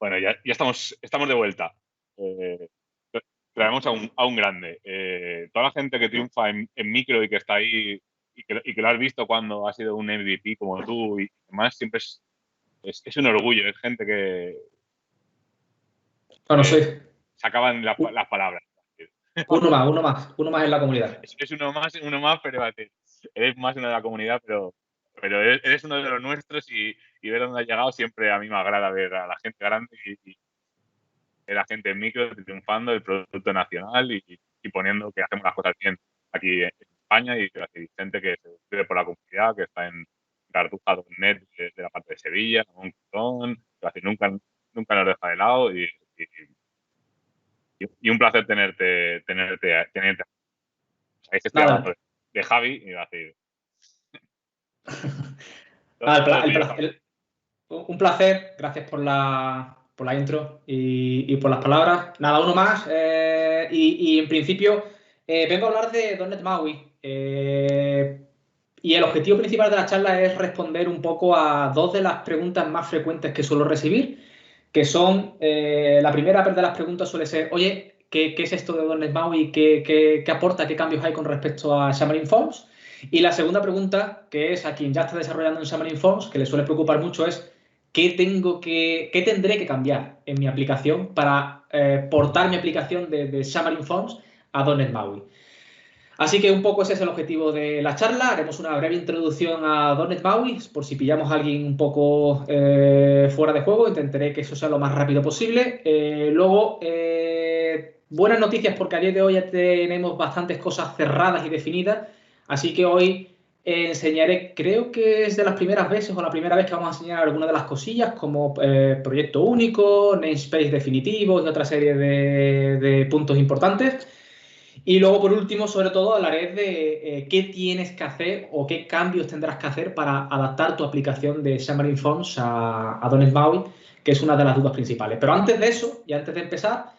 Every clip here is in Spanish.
Bueno, ya estamos de vuelta. Traemos a un grande. Toda la gente que triunfa en micro y que está ahí y que lo has visto cuando ha sido un MVP como tú y demás, siempre es un orgullo. Es gente que Bueno, sí. se acaban las palabras. Uno más en la comunidad. Es uno más, pero eres más uno de la comunidad, pero eres uno de los nuestros y ver dónde has llegado siempre a mí me agrada ver a la gente grande y la gente en micro triunfando el producto nacional y poniendo que hacemos las cosas bien aquí en España y gente que se vive por la comunidad, que está en Cartuja.net de la parte de Sevilla, un montón, que nunca nos deja de lado y un placer tenerte. O sea, estoy Nada. hablando de Javi y va a decir todo Nada, tuyo, Javi. un placer. Gracias por la intro y por las palabras. Nada, uno más. Y en principio, vengo a hablar de .NET MAUI. Y el objetivo principal de la charla es responder un poco a dos de las preguntas más frecuentes que suelo recibir, que son, la primera de las preguntas suele ser, oye, ¿qué es esto de .NET MAUI? ¿Qué aporta? ¿Qué cambios hay con respecto a Xamarin Forms? Y la segunda pregunta, que es a quien ya está desarrollando en Xamarin Forms, que le suele preocupar mucho, es ¿qué tendré que cambiar en mi aplicación para portar mi aplicación de Xamarin Forms a .NET MAUI? Así que un poco ese es el objetivo de la charla. Haremos una breve introducción a .NET MAUI, por si pillamos a alguien un poco fuera de juego. Intentaré que eso sea lo más rápido posible. Luego, buenas noticias porque a día de hoy ya tenemos bastantes cosas cerradas y definidas. Así que hoy enseñaré, creo que es de las primeras veces o la primera vez que vamos a enseñar algunas de las cosillas como proyecto único, namespace definitivo y otra serie de puntos importantes. Y luego, por último, sobre todo, hablaré de qué tienes que hacer o qué cambios tendrás que hacer para adaptar tu aplicación de Xamarin Forms a .NET MAUI, que es una de las dudas principales. Pero antes de eso, y antes de empezar,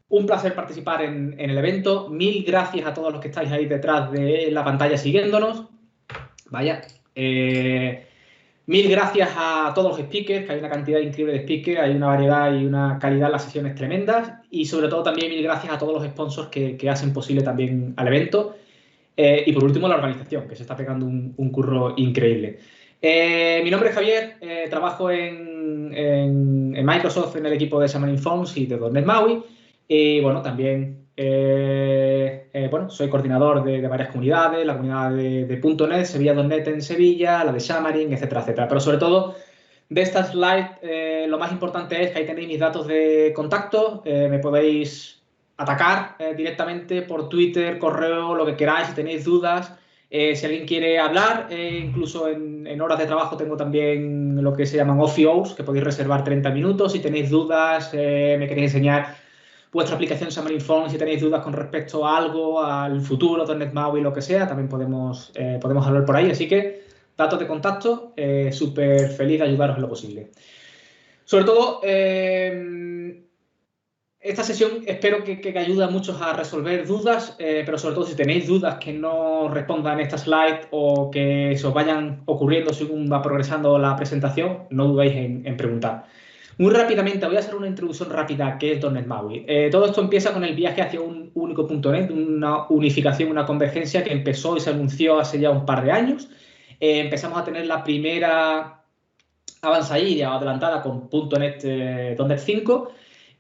un placer participar en el evento. Mil gracias a todos los que estáis ahí detrás de la pantalla siguiéndonos. Vaya. Mil gracias a todos los speakers, que hay una cantidad increíble de speakers, hay una variedad y una calidad en las sesiones tremendas. Y sobre todo también mil gracias a todos los sponsors que hacen posible también al evento. Y por último la organización, que se está pegando un curro increíble. Mi nombre es Javier, trabajo en Microsoft en el equipo de Xamarin Forms y de .NET MAUI. Y bueno, también bueno, soy coordinador de varias comunidades, la comunidad de .NET, Sevilla.NET en Sevilla, la de Xamarin, etcétera, etcétera. Pero sobre todo, de esta slide, lo más importante es que ahí tenéis mis datos de contacto. Me podéis atacar directamente por Twitter, correo, lo que queráis, si tenéis dudas. Si alguien quiere hablar, incluso en horas de trabajo tengo también lo que se llaman Off Hours, que podéis reservar 30 minutos. Si tenéis dudas, me queréis enseñar vuestra aplicación Xamarin Forms, si tenéis dudas con respecto a algo, al futuro, .NET MAUI, lo que sea, también podemos hablar por ahí. Así que, datos de contacto, súper feliz de ayudaros en lo posible. Sobre todo, esta sesión espero que ayude a muchos a resolver dudas, pero sobre todo si tenéis dudas que no respondan en esta slide o que se os vayan ocurriendo según va progresando la presentación, no dudéis en preguntar. Muy rápidamente, voy a hacer una introducción rápida que es .NET MAUI. Todo esto empieza con el viaje hacia un único .NET, una unificación, una convergencia que empezó y se anunció hace ya un par de años. Empezamos a tener la primera avanzadilla adelantada con .NET 5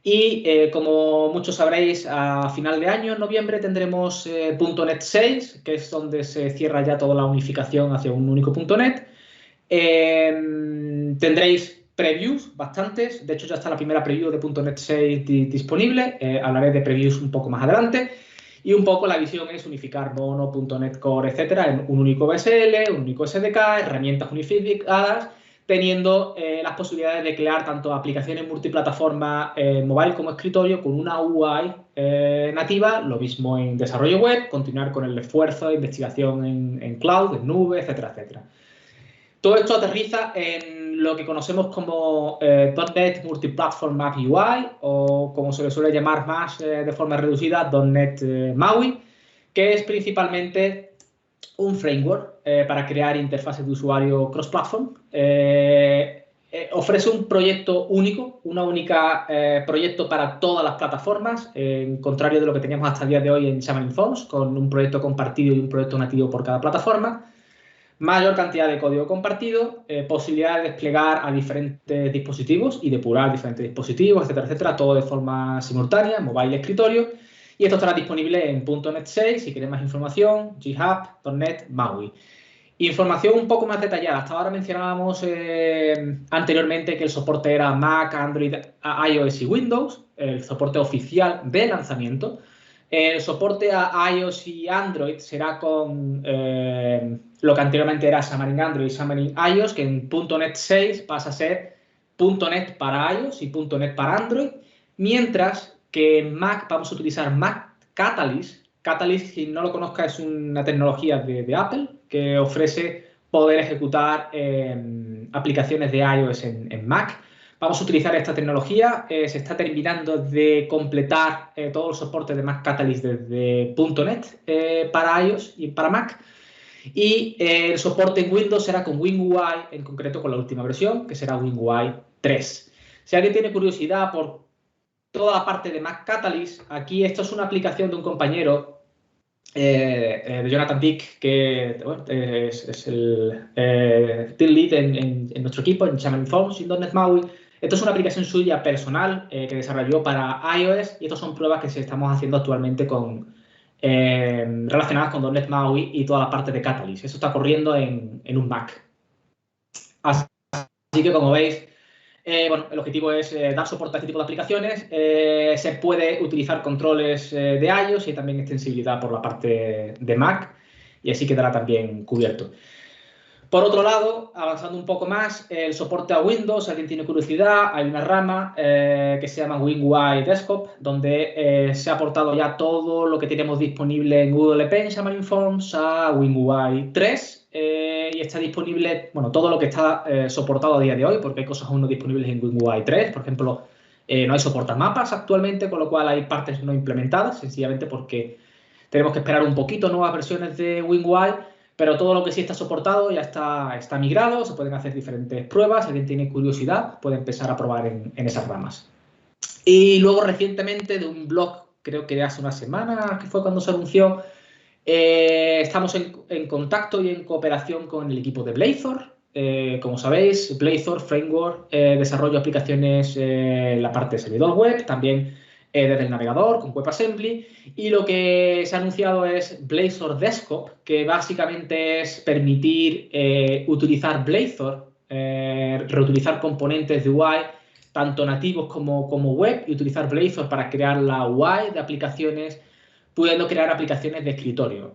y como muchos sabréis, a final de año, en noviembre, tendremos .NET 6, que es donde se cierra ya toda la unificación hacia un único .NET. Tendréis previews bastantes, de hecho ya está la primera preview de .NET 6 disponible, hablaré de previews un poco más adelante, y un poco la visión es unificar Mono, .NET Core, etcétera, en un único BSL, un único SDK, herramientas unificadas, teniendo las posibilidades de crear tanto aplicaciones multiplataforma mobile como escritorio con una UI nativa, lo mismo en desarrollo web, continuar con el esfuerzo de investigación en cloud, en nube, etcétera, etcétera. Todo esto aterriza en lo que conocemos como .NET Multiplatform App UI o como se le suele llamar más de forma reducida .NET MAUI, que es principalmente un framework para crear interfaces de usuario cross-platform ofrece un proyecto único, una única proyecto para todas las plataformas, en contrario de lo que teníamos hasta el día de hoy en Xamarin Forms, con un proyecto compartido y un proyecto nativo por cada plataforma. Mayor cantidad de código compartido, posibilidad de desplegar a diferentes dispositivos y depurar diferentes dispositivos, etcétera, etcétera, todo de forma simultánea, mobile y escritorio. Y esto estará disponible en .NET 6, si queréis más información, GitHub, .NET, MAUI. Información un poco más detallada. Hasta ahora mencionábamos anteriormente que el soporte era Mac, Android, iOS y Windows, el soporte oficial de lanzamiento. El soporte a iOS y Android será con lo que anteriormente era Xamarin Android y Xamarin iOS, que en .NET 6 pasa a ser .NET para iOS y .NET para Android, mientras que en Mac vamos a utilizar Mac Catalyst. Catalyst, si no lo conozca, es una tecnología de Apple que ofrece poder ejecutar aplicaciones de iOS en Mac. Vamos a utilizar esta tecnología. Se está terminando de completar todo el soporte de Mac Catalyst desde .NET para iOS y para Mac. Y el soporte en Windows será con WinUI, en concreto con la última versión, que será WinUI 3. Si alguien tiene curiosidad por toda la parte de Mac Catalyst, aquí esto es una aplicación de un compañero, de Jonathan Dick, que bueno, es el team lead en nuestro equipo, en Xamarin Forms y .NET MAUI. Esto es una aplicación suya personal que desarrolló para iOS y estas son pruebas que estamos haciendo actualmente relacionadas con .NET MAUI y toda la parte de Catalyst. Eso está corriendo en un Mac. Así que, como veis, bueno, el objetivo es dar soporte a este tipo de aplicaciones. Se puede utilizar controles de iOS y también extensibilidad por la parte de Mac, y así quedará también cubierto. Por otro lado, avanzando un poco más, el soporte a Windows, si alguien tiene curiosidad, hay una rama que se llama WinUI Desktop, donde se ha aportado ya todo lo que tenemos disponible en UWP, en Xamarin Forms, a WinUI 3, y está disponible, bueno, todo lo que está soportado a día de hoy, porque hay cosas aún no disponibles en WinUI 3, por ejemplo, no hay soporte a mapas actualmente, con lo cual hay partes no implementadas, sencillamente porque tenemos que esperar un poquito nuevas versiones de WinUI. Pero todo lo que sí está soportado ya está migrado, se pueden hacer diferentes pruebas, si alguien tiene curiosidad puede empezar a probar en esas ramas. Y luego recientemente de un blog, creo que hace una semana, que fue cuando se anunció, estamos en contacto y en cooperación con el equipo de Blazor. Como sabéis, Blazor Framework desarrolla aplicaciones en la parte de servidor web, también desde el navegador con WebAssembly, y lo que se ha anunciado es Blazor Desktop, que básicamente es permitir utilizar Blazor, reutilizar componentes de UI, tanto nativos como web, y utilizar Blazor para crear la UI de aplicaciones, pudiendo crear aplicaciones de escritorio.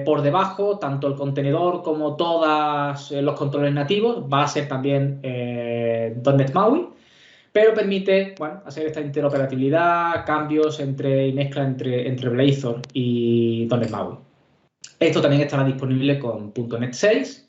Por debajo, tanto el contenedor como todos los controles nativos va a ser también .NET MAUI, pero permite, bueno, hacer esta interoperabilidad, cambios y mezcla entre Blazor y .NET MAUI. Esto también estará disponible con .NET 6.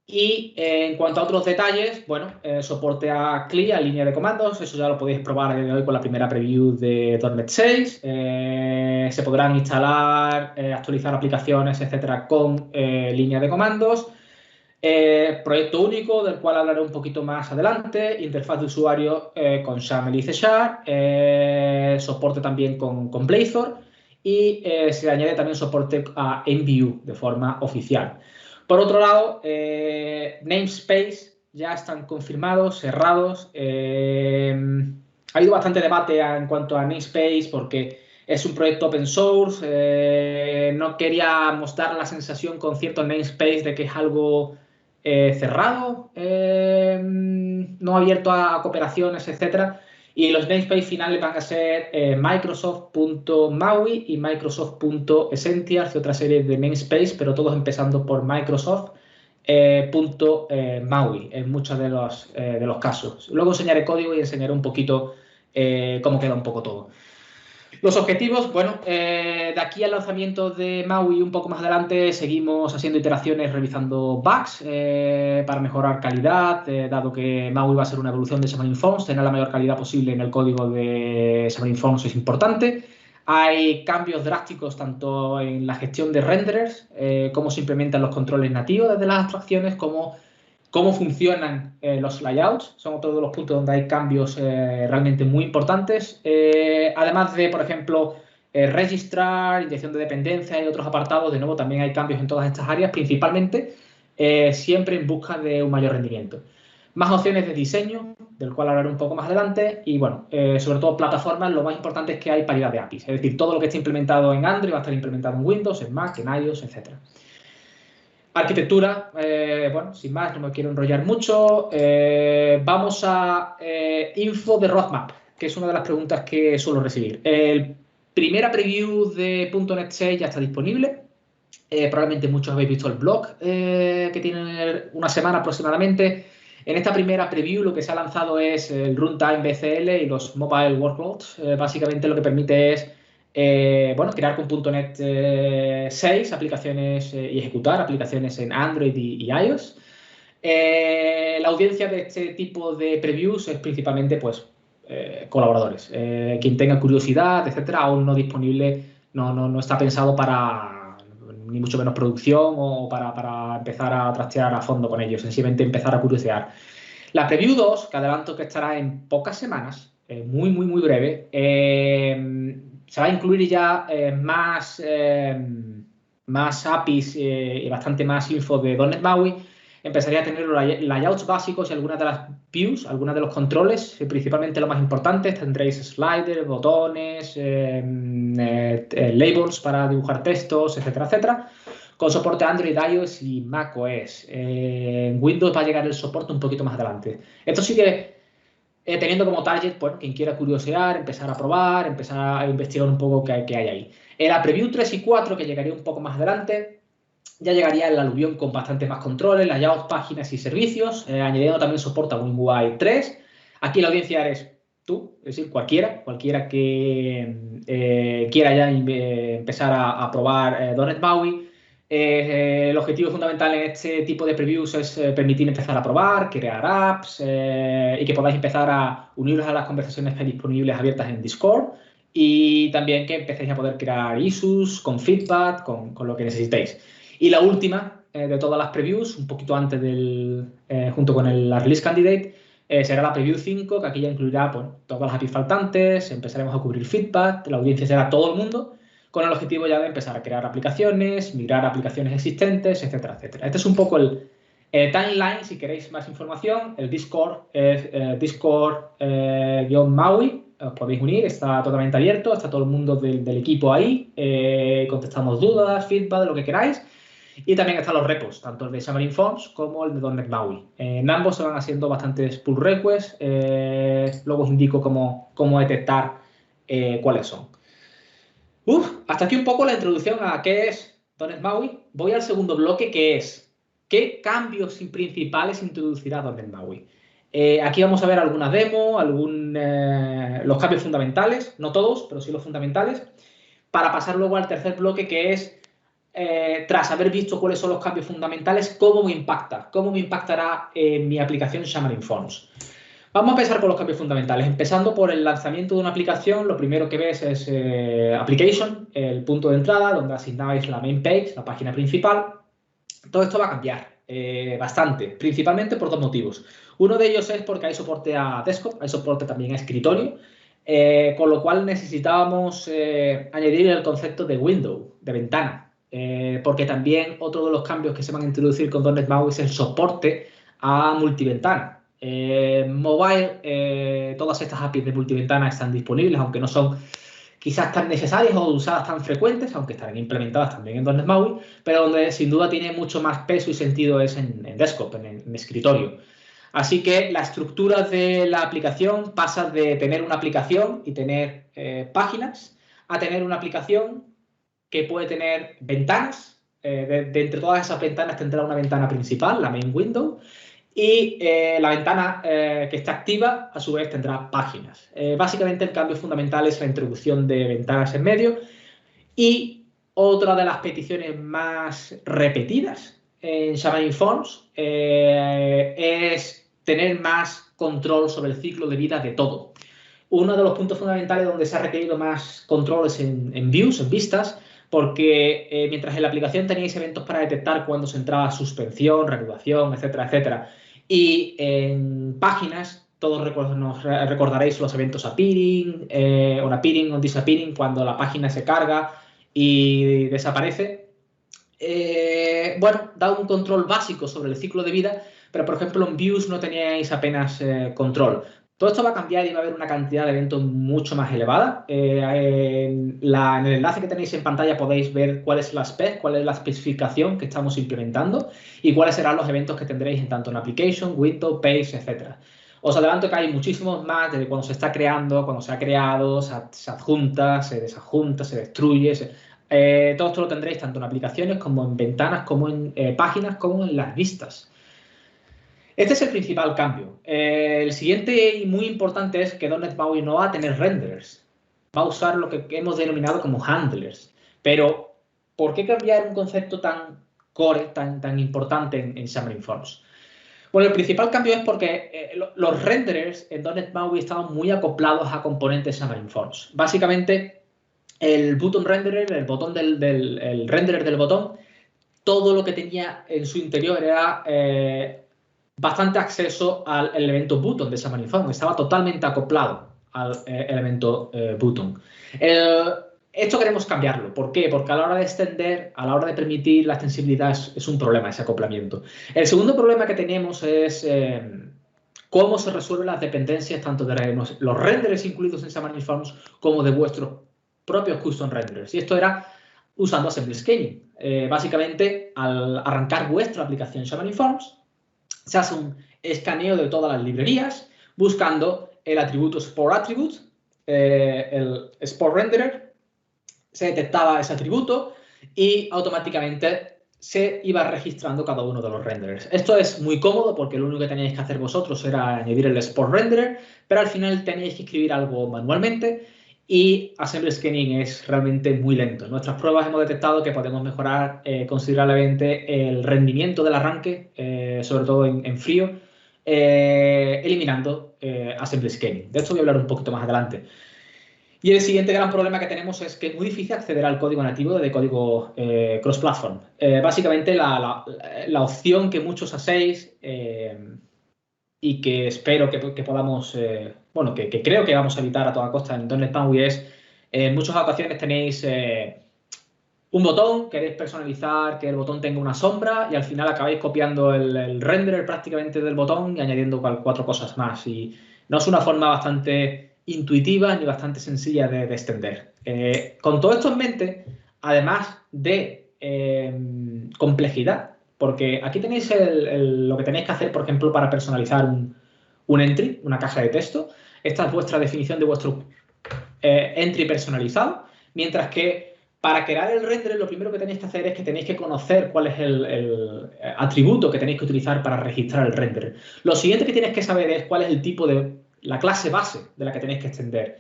Y en cuanto a otros detalles, bueno, soporte a CLI, a línea de comandos, eso ya lo podéis probar hoy con la primera preview de .NET 6. Se podrán instalar, actualizar aplicaciones, etcétera, con línea de comandos. Proyecto único, del cual hablaré un poquito más adelante, interfaz de usuario con XAML y C#, soporte también con Blazor, y se añade también soporte a MVU de forma oficial. Por otro lado, namespace ya están confirmados, cerrados. Ha habido bastante debate en cuanto a namespace porque es un proyecto open source. No queríamos dar la sensación con cierto namespace de que es algo cerrado, no abierto a cooperaciones, etcétera. Y los namespace finales van a ser Microsoft.maui y Microsoft.essentials y otra serie de namespace, pero todos empezando por Microsoft.maui en muchos de los casos. Luego enseñaré código y enseñaré un poquito cómo queda un poco todo. Los objetivos, bueno, de aquí al lanzamiento de MAUI un poco más adelante seguimos haciendo iteraciones, revisando bugs para mejorar calidad, dado que MAUI va a ser una evolución de Xamarin Forms, tener la mayor calidad posible en el código de Xamarin Forms es importante. Hay cambios drásticos tanto en la gestión de renderers, cómo se implementan los controles nativos desde las abstracciones, como cómo funcionan los layouts, son otro de los puntos donde hay cambios realmente muy importantes. Además de, por ejemplo, registrar, inyección de dependencia y otros apartados, de nuevo también hay cambios en todas estas áreas, principalmente siempre en busca de un mayor rendimiento. Más opciones de diseño, del cual hablaré un poco más adelante, y bueno, sobre todo plataformas, lo más importante es que hay paridad de APIs, es decir, todo lo que esté implementado en Android va a estar implementado en Windows, en Mac, en iOS, etc. Arquitectura, bueno, sin más, no me quiero enrollar mucho. Vamos a info de roadmap, que es una de las preguntas que suelo recibir. El primera preview de .NET 6 ya está disponible. Probablemente muchos habéis visto el blog, que tiene una semana aproximadamente. En esta primera preview lo que se ha lanzado es el Runtime BCL y los Mobile Workloads. Básicamente lo que permite es bueno, crear con .NET 6 aplicaciones y ejecutar aplicaciones en Android y iOS. La audiencia de este tipo de previews es principalmente pues, colaboradores. Quien tenga curiosidad, etcétera, aún no disponible, no está pensado para ni mucho menos producción o para empezar a trastear a fondo con ellos, sencillamente empezar a curiosear. La Preview 2, que adelanto que estará en pocas semanas, muy breve, se va a incluir ya más APIs y bastante más info de .NET MAUI. Empezaría a tener los layouts básicos y algunas de las views, algunos de los controles, principalmente los más importantes. Tendréis sliders, botones, labels para dibujar textos, etcétera, etcétera. Con soporte Android, iOS y macOS. En Windows va a llegar el soporte un poquito más adelante. Esto sigue teniendo como target, bueno, quien quiera curiosear, empezar a probar, empezar a investigar un poco qué hay ahí. En la Preview 3 y 4, que llegaría un poco más adelante, ya llegaría el aluvión con bastante más controles, layouts, páginas y servicios, añadiendo también soporte a WinUI 3. Aquí la audiencia eres tú, es decir, cualquiera que quiera ya empezar a probar .NET MAUI. El objetivo fundamental en este tipo de previews es permitir empezar a probar, crear apps y que podáis empezar a uniros a las conversaciones disponibles abiertas en Discord y también que empecéis a poder crear issues con feedback, con lo que necesitéis. Y la última de todas las previews, un poquito antes junto con la release candidate, será la preview 5, que aquí ya incluirá bueno, todas las APIs faltantes, empezaremos a cubrir feedback, la audiencia será todo el mundo, con el objetivo ya de empezar a crear aplicaciones, migrar aplicaciones existentes, etcétera, etcétera. Este es un poco el timeline, si queréis más información. El Discord es Discord-Maui, os podéis unir, está totalmente abierto, está todo el mundo del equipo ahí, contestamos dudas, feedback, lo que queráis. Y también están los repos, tanto el de Xamarin Forms como el de .NET MAUI. En ambos se van haciendo bastantes pull requests, luego os indico cómo detectar cuáles son. Hasta aquí un poco la introducción a qué es .NET MAUI. Voy al segundo bloque, que es ¿qué cambios principales introducirá .NET MAUI? Aquí vamos a ver alguna demo, los cambios fundamentales, no todos, pero sí los fundamentales, para pasar luego al tercer bloque, que es, tras haber visto cuáles son los cambios fundamentales, cómo me impactará mi aplicación Xamarin Forms. Vamos a empezar por los cambios fundamentales. Empezando por el lanzamiento de una aplicación, lo primero que ves es Application, el punto de entrada, donde asignabais la main page, la página principal. Todo esto va a cambiar bastante, principalmente por dos motivos. Uno de ellos es porque hay soporte a desktop, hay soporte también a escritorio, con lo cual necesitábamos añadir el concepto de window, de ventana, porque también otro de los cambios que se van a introducir con .NET MAUI es el soporte a multiventana. Mobile, todas estas APIs de multiventana están disponibles, aunque no son quizás tan necesarias o usadas tan frecuentes, aunque estarán implementadas también en .NET MAUI, pero donde sin duda tiene mucho más peso y sentido es en desktop, en escritorio. Así que la estructura de la aplicación pasa de tener una aplicación y tener páginas a tener una aplicación que puede tener ventanas. De entre todas esas ventanas tendrá una ventana principal, la main window, y la ventana que está activa, a su vez, tendrá páginas. Básicamente, el cambio fundamental es la introducción de ventanas en medio. Y otra de las peticiones más repetidas en Xamarin Forms es tener más control sobre el ciclo de vida de todo. Uno de los puntos fundamentales donde se ha requerido más controles en views, en vistas, porque mientras en la aplicación teníais eventos para detectar cuando se entraba suspensión, reanudación, etcétera, etcétera, y en páginas todos nos recordaréis los eventos appearing, on appearing, on disappearing, cuando la página se carga y desaparece. Bueno, da un control básico sobre el ciclo de vida, pero por ejemplo en Views no teníais apenas control. Todo esto va a cambiar y va a haber una cantidad de eventos mucho más elevada. En el enlace que tenéis en pantalla podéis ver cuál es la spec, cuál es la especificación que estamos implementando y cuáles serán los eventos que tendréis en tanto en Application, Windows, Page, etc. Os adelanto que hay muchísimos más desde cuando se está creando, cuando se ha creado, se adjunta, se desadjunta, se destruye. Todo esto lo tendréis tanto en aplicaciones como en ventanas, como en páginas, como en las vistas. Este es el principal cambio. El siguiente y muy importante es que .NET MAUI no va a tener renderers. Va a usar lo que hemos denominado como handlers. Pero, ¿por qué cambiar un concepto tan core, tan importante en Xamarin Forms? Bueno, el principal cambio es porque los renderers en .NET MAUI estaban muy acoplados a componentes Xamarin Forms. Básicamente, el button renderer, el botón el renderer del botón, todo lo que tenía en su interior era bastante acceso al elemento button de Xamarin Forms. Estaba totalmente acoplado al elemento button. Esto queremos cambiarlo. ¿Por qué? Porque a la hora de extender, a la hora de permitir la extensibilidad es un problema ese acoplamiento. El segundo problema que tenemos es cómo se resuelven las dependencias tanto de los renderers incluidos en Xamarin Forms como de vuestros propios custom renderers. Y esto era usando Assembly Scaling. Básicamente, al arrancar vuestra aplicación Xamarin Forms, se hace un escaneo de todas las librerías buscando el atributo Sport Attribute, el Sport Renderer, se detectaba ese atributo y automáticamente se iba registrando cada uno de los renderers. Esto es muy cómodo porque lo único que teníais que hacer vosotros era añadir el Sport Renderer, pero al final teníais que escribir algo manualmente y Assembly Scaling es realmente muy lento. En nuestras pruebas hemos detectado que podemos mejorar considerablemente el rendimiento del arranque, sobre todo en frío, eliminando Assembly Scaling. De esto voy a hablar un poquito más adelante. Y el siguiente gran problema que tenemos es que es muy difícil acceder al código nativo de código cross-platform. Básicamente la opción que muchos hacéis y que espero que podamos, bueno, que creo que vamos a evitar a toda costa en .NET MAUI es, en muchas ocasiones tenéis un botón, queréis personalizar que el botón tenga una sombra y al final acabáis copiando el renderer prácticamente del botón y añadiendo 4 cosas más. Y no es una forma bastante intuitiva ni bastante sencilla de extender. Con todo esto en mente, además de complejidad, porque aquí tenéis lo que tenéis que hacer, por ejemplo, para personalizar un entry, una caja de texto. Esta es vuestra definición de vuestro entry personalizado, mientras que para crear el render lo primero que tenéis que hacer es que tenéis que conocer cuál es el atributo que tenéis que utilizar para registrar el render. Lo siguiente que tenéis que saber es cuál es el tipo de la clase base de la que tenéis que extender.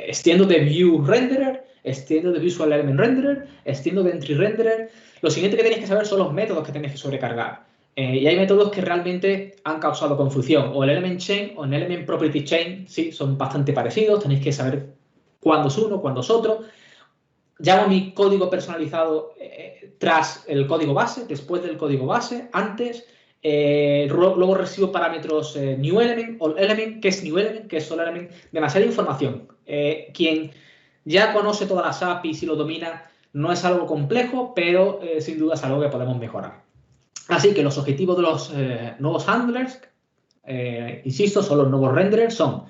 Extiendo de View Renderer, extiendo de Visual Element Renderer, extiendo de Entry Renderer. Lo siguiente que tenéis que saber son los métodos que tenéis que sobrecargar. Y hay métodos que realmente han causado confusión. O el Element Chain o el Element Property Chain, sí, son bastante parecidos. Tenéis que saber cuándo es uno, cuándo es otro. Llamo mi código personalizado tras el código base, después del código base, antes. Luego recibo parámetros New Element, All Element, ¿qué es New Element? ¿Qué es All Element? Demasiada información. Quien ya conoce todas las APIs y lo domina, no es algo complejo, pero sin duda es algo que podemos mejorar. Así que los objetivos de los nuevos handlers, insisto, son los nuevos renderers, son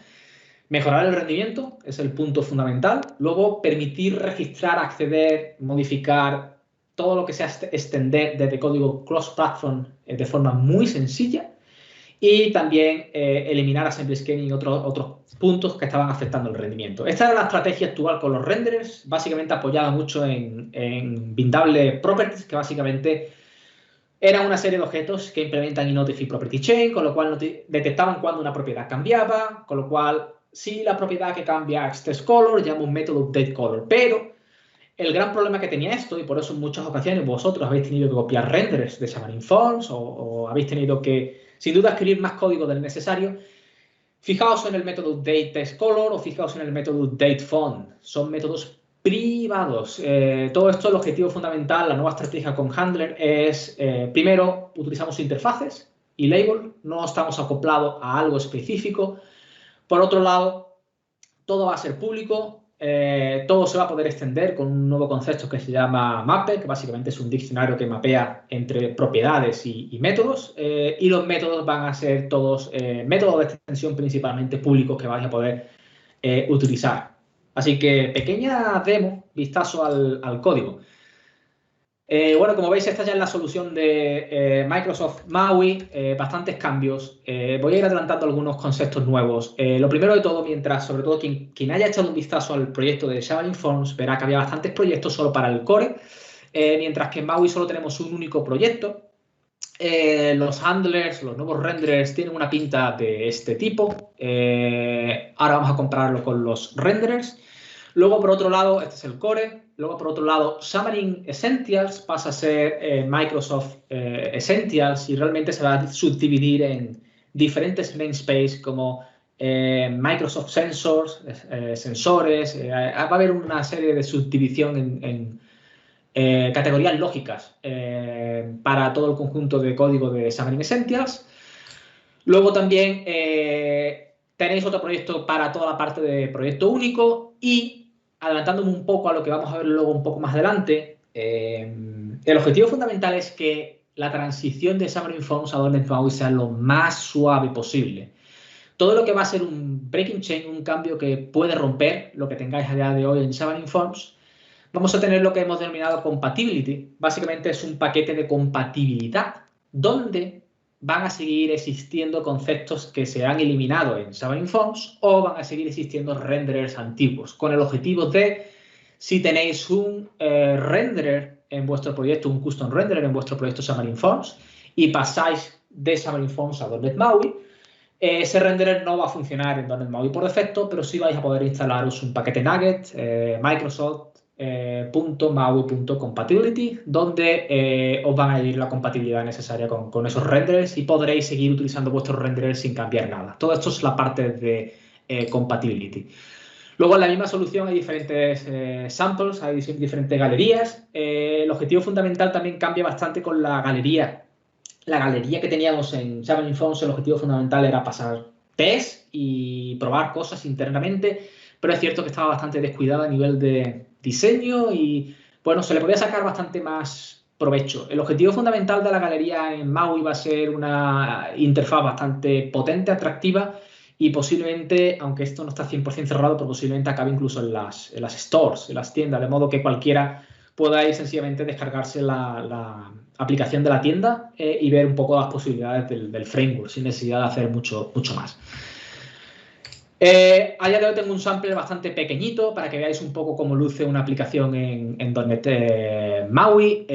mejorar el rendimiento, es el punto fundamental. Luego, permitir registrar, acceder, modificar todo lo que sea extender desde código cross-platform de forma muy sencilla. Y también eliminar Assembly Scaling y otros puntos que estaban afectando el rendimiento. Esta era la estrategia actual con los renderers, básicamente apoyada mucho en Bindable Properties, que básicamente era una serie de objetos que implementan iNotify Property Chain, con lo cual detectaban cuando una propiedad cambiaba, con lo cual si la propiedad que cambia es TextColor, llama un método UpdateColor. Pero el gran problema que tenía esto, y por eso en muchas ocasiones vosotros habéis tenido que copiar renderers de Xamarin Forms o habéis tenido que, sin duda, escribir más código del necesario, fijaos en el método UpdateTextColor o fijaos en el método UpdateFont. Son métodos Privados. Todo esto, el objetivo fundamental, la nueva estrategia con Handler es, primero, utilizamos interfaces y label, no estamos acoplados a algo específico. Por otro lado, todo va a ser público, todo se va a poder extender con un nuevo concepto que se llama Mapper, que básicamente es un diccionario que mapea entre propiedades y métodos, y los métodos van a ser todos métodos de extensión principalmente públicos que vais a poder utilizar. Así que pequeña demo, vistazo al código. Bueno, como veis, esta ya es la solución de Microsoft MAUI, bastantes cambios. Voy a ir adelantando algunos conceptos nuevos. Lo primero de todo, mientras, sobre todo, quien haya echado un vistazo al proyecto de Xamarin Forms, verá que había bastantes proyectos solo para el core, mientras que en MAUI solo tenemos un único proyecto. Los handlers, los nuevos renderers tienen una pinta de este tipo. Ahora vamos a compararlo con los renderers. Luego, por otro lado, este es el core. Luego, por otro lado, Xamarin Essentials pasa a ser Microsoft Essentials y realmente se va a subdividir en diferentes namespaces como Microsoft Sensors, sensores. Va a haber una serie de subdivisión en categorías lógicas para todo el conjunto de código de Xamarin Essentials. Luego también tenéis otro proyecto para toda la parte de proyecto único y, adelantándome un poco a lo que vamos a ver luego un poco más adelante, el objetivo fundamental es que la transición de Xamarin Forms a .NET MAUI sea lo más suave posible. Todo lo que va a ser un breaking change, un cambio que puede romper lo que tengáis a día de hoy en Xamarin Forms, vamos a tener lo que hemos denominado compatibility. Básicamente es un paquete de compatibilidad donde van a seguir existiendo conceptos que se han eliminado en Xamarin Forms o van a seguir existiendo renderers antiguos, con el objetivo de, si tenéis un renderer en vuestro proyecto, un custom renderer en vuestro proyecto Xamarin Forms y pasáis de Xamarin Forms a .NET MAUI, ese renderer no va a funcionar en .NET MAUI por defecto, pero sí vais a poder instalaros un paquete Nugget, Microsoft .maui.compatibility, donde os van a ir la compatibilidad necesaria con esos renderers y podréis seguir utilizando vuestros renderers sin cambiar nada. Todo esto es la parte de compatibility. Luego, en la misma solución hay diferentes samples, hay diferentes galerías. El objetivo fundamental también cambia bastante con la galería. La galería que teníamos en Xamarin Forms, el objetivo fundamental era pasar test y probar cosas internamente, pero es cierto que estaba bastante descuidada a nivel de diseño y, bueno, se le podía sacar bastante más provecho. El objetivo fundamental de la galería en MAUI va a ser una interfaz bastante potente, atractiva y posiblemente, aunque esto no está 100% cerrado, pero posiblemente acabe incluso en las stores, en las tiendas, de modo que cualquiera pueda ir sencillamente descargarse la aplicación de la tienda y ver un poco las posibilidades del framework sin necesidad de hacer mucho más. A día de hoy tengo un sample bastante pequeñito para que veáis un poco cómo luce una aplicación en .NET MAUI.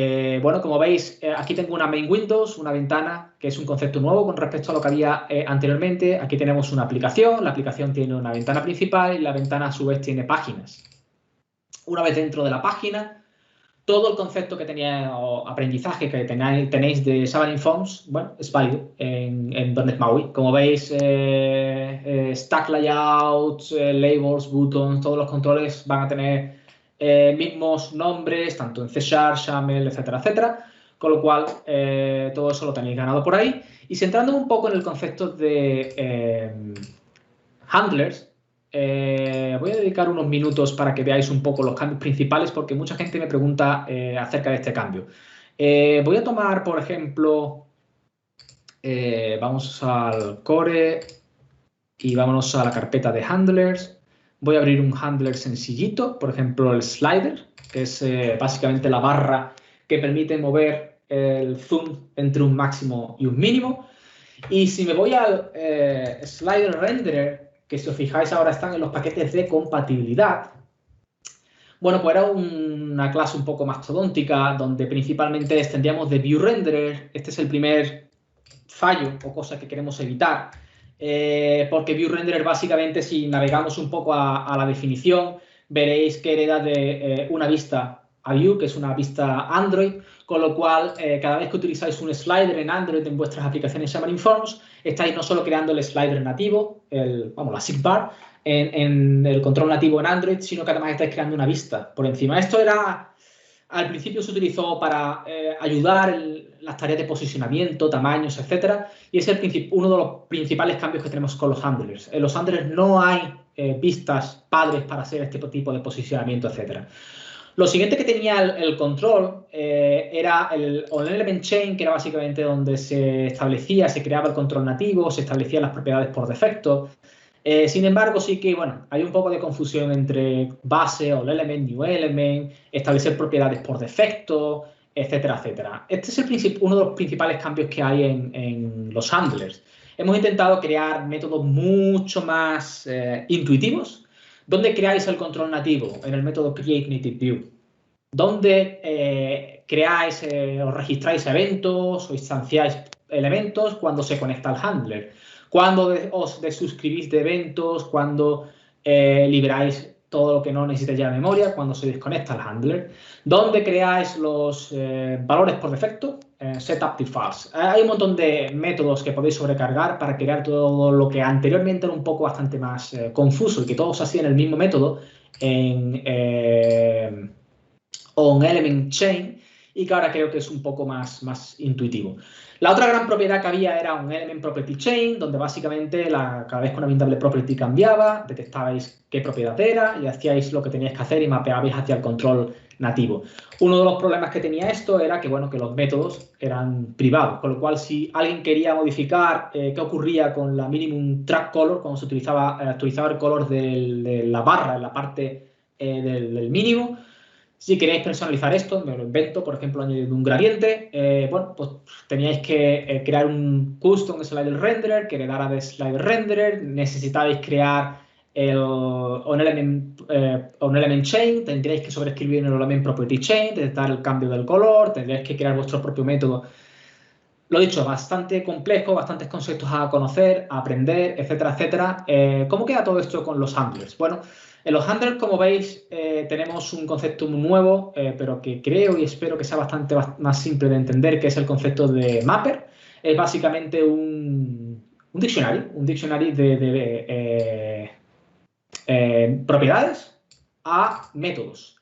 Bueno, como veis, aquí tengo una main Windows, una ventana, que es un concepto nuevo con respecto a lo que había anteriormente. Aquí tenemos una aplicación, la aplicación tiene una ventana principal y la ventana a su vez tiene páginas. Una vez dentro de la página, todo el concepto que tenía o aprendizaje que tenéis de Xamarin Forms, bueno, es válido en .NET MAUI. Como veis, stack layouts, labels, buttons, todos los controles van a tener mismos nombres, tanto en C#, XAML, etcétera, etcétera. Con lo cual, todo eso lo tenéis ganado por ahí. Y centrándome un poco en el concepto de handlers, voy a dedicar unos minutos para que veáis un poco los cambios principales porque mucha gente me pregunta acerca de este cambio. Voy a tomar, por ejemplo, vamos al core y vámonos a la carpeta de handlers. Voy a abrir un handler sencillito, por ejemplo, el slider, que es básicamente la barra que permite mover el zoom entre un máximo y un mínimo. Y si me voy al slider renderer, que si os fijáis ahora están en los paquetes de compatibilidad, bueno, pues era una clase un poco mastodóntica donde principalmente extendíamos de ViewRenderer. Este es el primer fallo o cosa que queremos evitar, porque ViewRenderer básicamente, si navegamos un poco a la definición, veréis que hereda de una vista a View, que es una vista Android, con lo cual cada vez que utilizáis un slider en Android en vuestras aplicaciones Xamarin Forms, estáis no solo creando el slider nativo, la zip bar, en el control nativo en Android, sino que además estáis creando una vista por encima. Esto era, al principio se utilizó para ayudar en las tareas de posicionamiento, tamaños, etcétera, y es uno de los principales cambios que tenemos con los handlers. En los handlers no hay vistas padres para hacer este tipo de posicionamiento, etcétera. Lo siguiente que tenía el control era el element chain, que era básicamente donde se establecía, se creaba el control nativo, se establecían las propiedades por defecto. Sin embargo, sí que, bueno, hay un poco de confusión entre base, all element, new element, establecer propiedades por defecto, etcétera, etcétera. Este es uno de los principales cambios que hay en los handlers. Hemos intentado crear métodos mucho más intuitivos, donde creáis el control nativo en el método createNativeView, donde creáis o registráis eventos o instanciáis elementos cuando se conecta al handler, cuando os desuscribís de eventos, cuando liberáis todo lo que no necesitáis ya de memoria, cuando se desconecta el handler, donde creáis los valores por defecto, setup defaults. Hay un montón de métodos que podéis sobrecargar para crear todo lo que anteriormente era un poco bastante más confuso y que todos hacían el mismo método en element chain, y que ahora creo que es un poco más intuitivo. La otra gran propiedad que había era un element property chain, donde básicamente cada vez que una bindable property cambiaba, detectabais qué propiedad era y hacíais lo que teníais que hacer y mapeabais hacia el control nativo. Uno de los problemas que tenía esto era que, bueno, que los métodos eran privados, con lo cual si alguien quería modificar qué ocurría con la minimum track color, cuando se actualizaba el color de la barra en la parte del mínimo. Si queréis personalizar esto, me lo invento, por ejemplo, añadiendo un gradiente, bueno, pues teníais que crear un custom slider renderer que heredara de slider renderer, necesitabais crear un element chain, tendríais que sobreescribir en el element property chain, detectar el cambio del color, tendríais que crear vuestro propio método. Lo dicho, bastante complejo, bastantes conceptos a conocer, a aprender, etcétera, etcétera. ¿Cómo queda todo esto con los handlers? Bueno, en los handlers, como veis, tenemos un concepto muy nuevo, pero que creo y espero que sea bastante más simple de entender, que es el concepto de mapper. Es básicamente un diccionario de propiedades a métodos.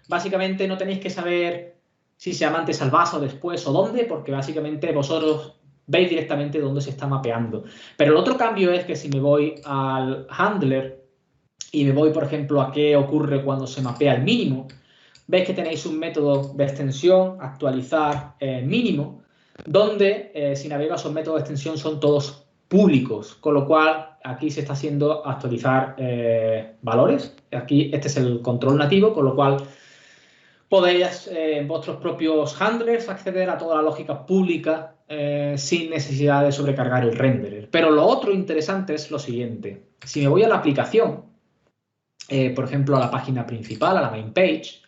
Básicamente no tenéis que saber si se llama antes al base o después o dónde, porque básicamente vosotros veis directamente dónde se está mapeando. Pero el otro cambio es que si me voy al handler y me voy, por ejemplo, a qué ocurre cuando se mapea el mínimo, veis que tenéis un método de extensión, actualizar mínimo, donde si navegas esos métodos de extensión son todos públicos, con lo cual aquí se está haciendo actualizar valores. Aquí este es el control nativo, con lo cual podéis en vuestros propios handlers acceder a toda la lógica pública sin necesidad de sobrecargar el renderer. Pero lo otro interesante es lo siguiente. Si me voy a la aplicación, por ejemplo, a la página principal, a la main page,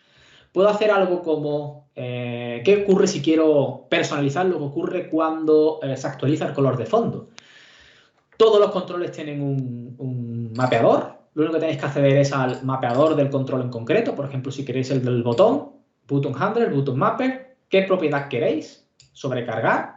puedo hacer algo como ¿qué ocurre si quiero personalizar lo que ocurre cuando se actualiza el color de fondo? Todos los controles tienen un mapeador. Lo único que tenéis que acceder es al mapeador del control en concreto. Por ejemplo, si queréis el del botón, button handler, button mapper, qué propiedad queréis sobrecargar.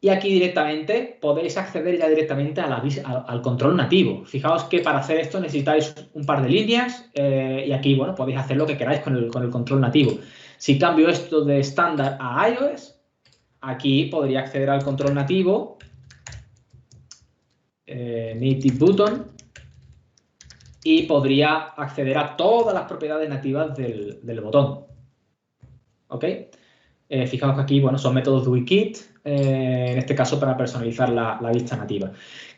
Y aquí directamente podéis acceder ya directamente al control nativo. Fijaos que para hacer esto necesitáis un par de líneas y aquí, bueno, podéis hacer lo que queráis con el control nativo. Si cambio esto de estándar a iOS, aquí podría acceder al control nativo, native button, y podría acceder a todas las propiedades nativas del botón. ¿Ok? Fijaos que aquí, bueno, son métodos de wikit, en este caso para personalizar la vista nativa.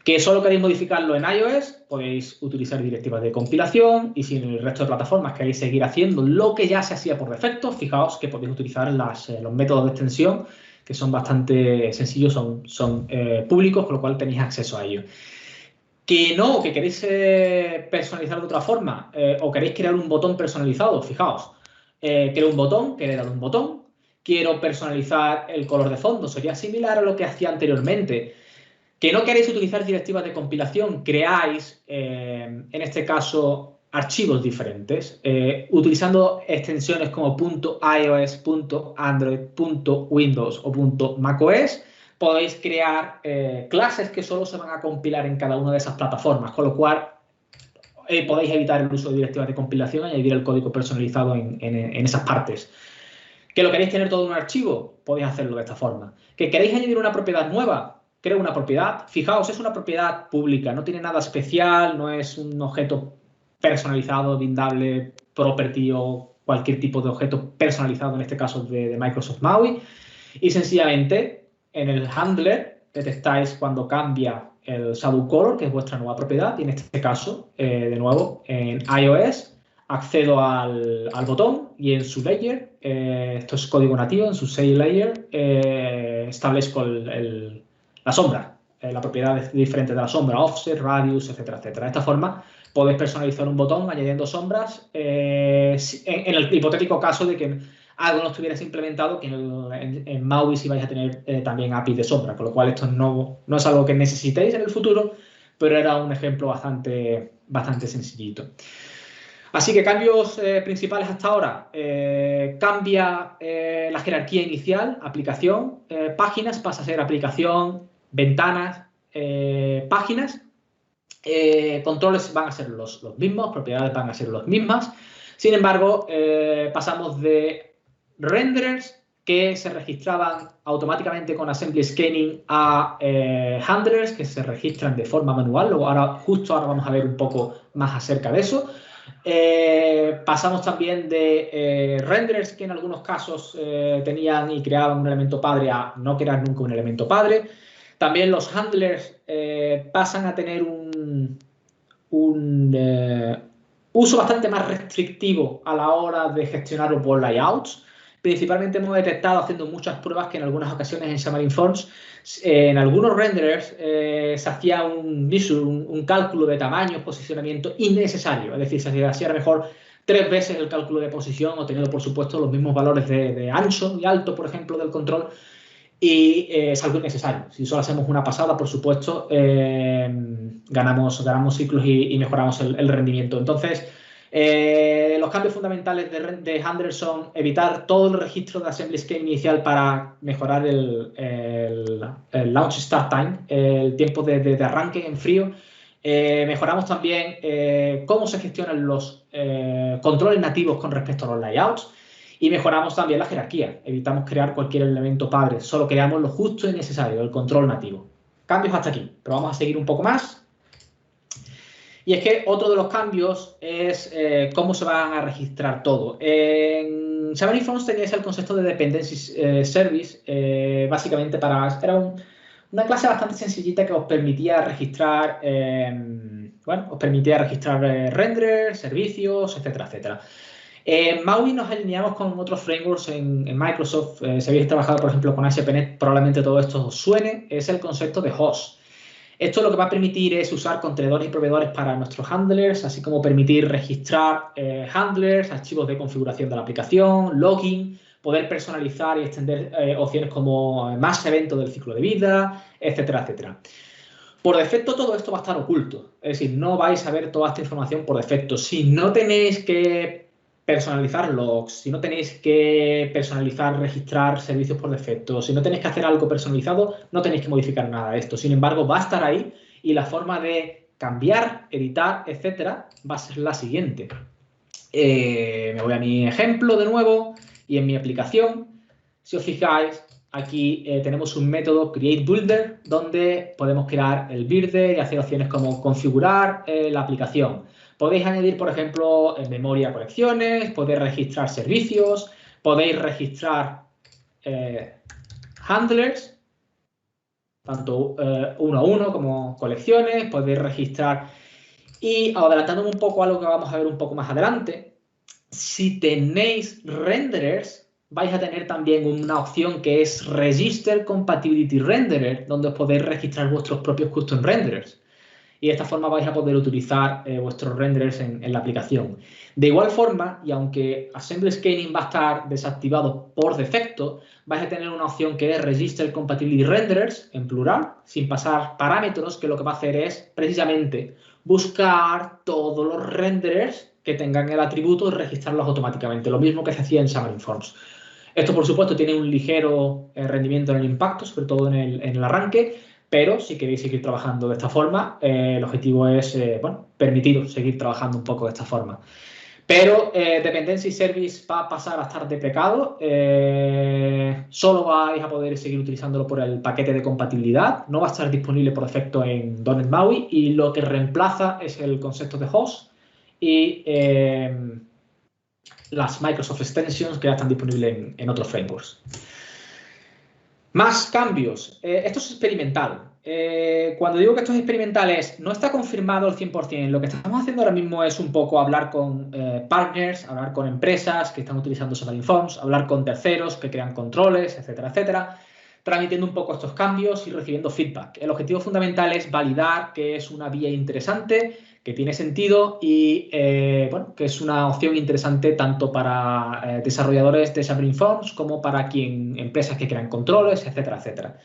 Que solo queréis modificarlo en iOS, podéis utilizar directivas de compilación, y si en el resto de plataformas queréis seguir haciendo lo que ya se hacía por defecto, fijaos que podéis utilizar los métodos de extensión, que son bastante sencillos, son públicos, con lo cual tenéis acceso a ellos. Que no, que queréis personalizar de otra forma, o queréis crear un botón personalizado, fijaos, creo un botón, que le he dado un botón, quiero personalizar el color de fondo, sería similar a lo que hacía anteriormente. Que no queréis utilizar directivas de compilación, creáis, en este caso, archivos diferentes, utilizando extensiones como .ios, .android, .windows o .macOS, podéis crear clases que solo se van a compilar en cada una de esas plataformas, con lo cual podéis evitar el uso de directivas de compilación y añadir el código personalizado en esas partes. ¿Que lo queréis tener todo en un archivo? Podéis hacerlo de esta forma. ¿Que queréis añadir una propiedad nueva? Creo una propiedad. Fijaos, es una propiedad pública, no tiene nada especial, no es un objeto personalizado, bindable, property o cualquier tipo de objeto personalizado, en este caso de Microsoft MAUI. Y sencillamente, en el handler detectáis cuando cambia el shadow color, que es vuestra nueva propiedad, y en este caso, de nuevo, en iOS, accedo al botón y en su layer, esto es código nativo, en su save layer, establezco la sombra, la propiedad diferente de la sombra, offset, radius, etcétera, etcétera. De esta forma podéis personalizar un botón añadiendo sombras en el hipotético caso de que algo no estuvieras implementado, que en MAUI sí vais a tener también API de sombra, con lo cual esto no es algo que necesitéis en el futuro, pero era un ejemplo bastante sencillito. Así que cambios principales hasta ahora. Cambia la jerarquía inicial, aplicación, páginas, pasa a ser aplicación, ventanas, páginas. Controles van a ser los mismos, propiedades van a ser las mismas. Sin embargo, pasamos de renderers que se registraban automáticamente con assembly scanning a handlers que se registran de forma manual. Justo ahora vamos a ver un poco más acerca de eso. Pasamos también de renderers que en algunos casos tenían y creaban un elemento padre a no crear nunca un elemento padre. También los handlers pasan a tener un uso bastante más restrictivo a la hora de gestionarlo por layouts. Principalmente hemos detectado haciendo muchas pruebas que en algunas ocasiones en Xamarin Forms, en algunos renderers se hacía un cálculo de tamaño, posicionamiento innecesario. Es decir, se hacía a lo mejor 3 veces el cálculo de posición, obteniendo por supuesto los mismos valores de ancho y alto, por ejemplo, del control. Y es algo innecesario. Si solo hacemos una pasada, por supuesto, ganamos ciclos y mejoramos el rendimiento. Entonces, los cambios fundamentales de handler son evitar todo el registro de assembly scan inicial para mejorar el launch start time, el tiempo de arranque en frío. Mejoramos también cómo se gestionan los controles nativos con respecto a los layouts. Y mejoramos también la jerarquía. Evitamos crear cualquier elemento padre. Solo creamos lo justo y necesario, el control nativo. Cambios hasta aquí. Pero vamos a seguir un poco más. Y es que otro de los cambios es cómo se van a registrar todo. En Xamarin Forms teníais el concepto de Dependency Service. Básicamente era una clase bastante sencillita que os permitía registrar, renderers, servicios, etcétera, etcétera. En MAUI nos alineamos con otros frameworks en Microsoft. Si habéis trabajado, por ejemplo, con ASP.NET, probablemente todo esto os suene. Es el concepto de host. Esto lo que va a permitir es usar contenedores y proveedores para nuestros handlers, así como permitir registrar handlers, archivos de configuración de la aplicación, login, poder personalizar y extender opciones como más eventos del ciclo de vida, etcétera, etcétera. Por defecto todo esto va a estar oculto. Es decir, no vais a ver toda esta información por defecto. Si no tenéis que personalizar logs, si no tenéis que personalizar, registrar servicios por defecto, si no tenéis que hacer algo personalizado, no tenéis que modificar nada de esto. Sin embargo, va a estar ahí y la forma de cambiar, editar, etcétera, va a ser la siguiente. Me voy a mi ejemplo de nuevo y en mi aplicación, si os fijáis, aquí tenemos un método createBuilder donde podemos crear el builder y hacer opciones como configurar la aplicación. Podéis añadir, por ejemplo, en memoria colecciones, podéis registrar servicios, podéis registrar handlers, tanto uno a uno como colecciones, podéis registrar. Y adelantándome un poco a lo que vamos a ver un poco más adelante, si tenéis renderers, vais a tener también una opción que es Register Compatibility Renderer, donde os podéis registrar vuestros propios custom renderers. Y de esta forma vais a poder utilizar vuestros renderers en la aplicación. De igual forma, y aunque Assembly Scaling va a estar desactivado por defecto, vais a tener una opción que es Register Compatibility Renderers, en plural, sin pasar parámetros, que lo que va a hacer es precisamente buscar todos los renderers que tengan el atributo y registrarlos automáticamente. Lo mismo que se hacía en Xamarin Forms. Esto, por supuesto, tiene un ligero rendimiento en el impacto, sobre todo en el arranque, Pero si queréis seguir trabajando de esta forma, el objetivo es bueno, permitiros seguir trabajando un poco de esta forma. Pero Dependency Service va a pasar a estar deprecado. Solo vais a poder seguir utilizándolo por el paquete de compatibilidad. No va a estar disponible por defecto en .NET MAUI y lo que reemplaza es el concepto de host y las Microsoft Extensions que ya están disponibles en otros frameworks. Más cambios. Esto es experimental. Cuando digo que esto es experimental no está confirmado al 100%. Lo que estamos haciendo ahora mismo es un poco hablar con partners, hablar con empresas que están utilizando Xamarin Forms, hablar con terceros que crean controles, etcétera, etcétera, transmitiendo un poco estos cambios y recibiendo feedback. El objetivo fundamental es validar que es una vía interesante, que tiene sentido y bueno, que es una opción interesante tanto para desarrolladores de Xamarin Forms como para empresas que crean controles, etcétera, etcétera.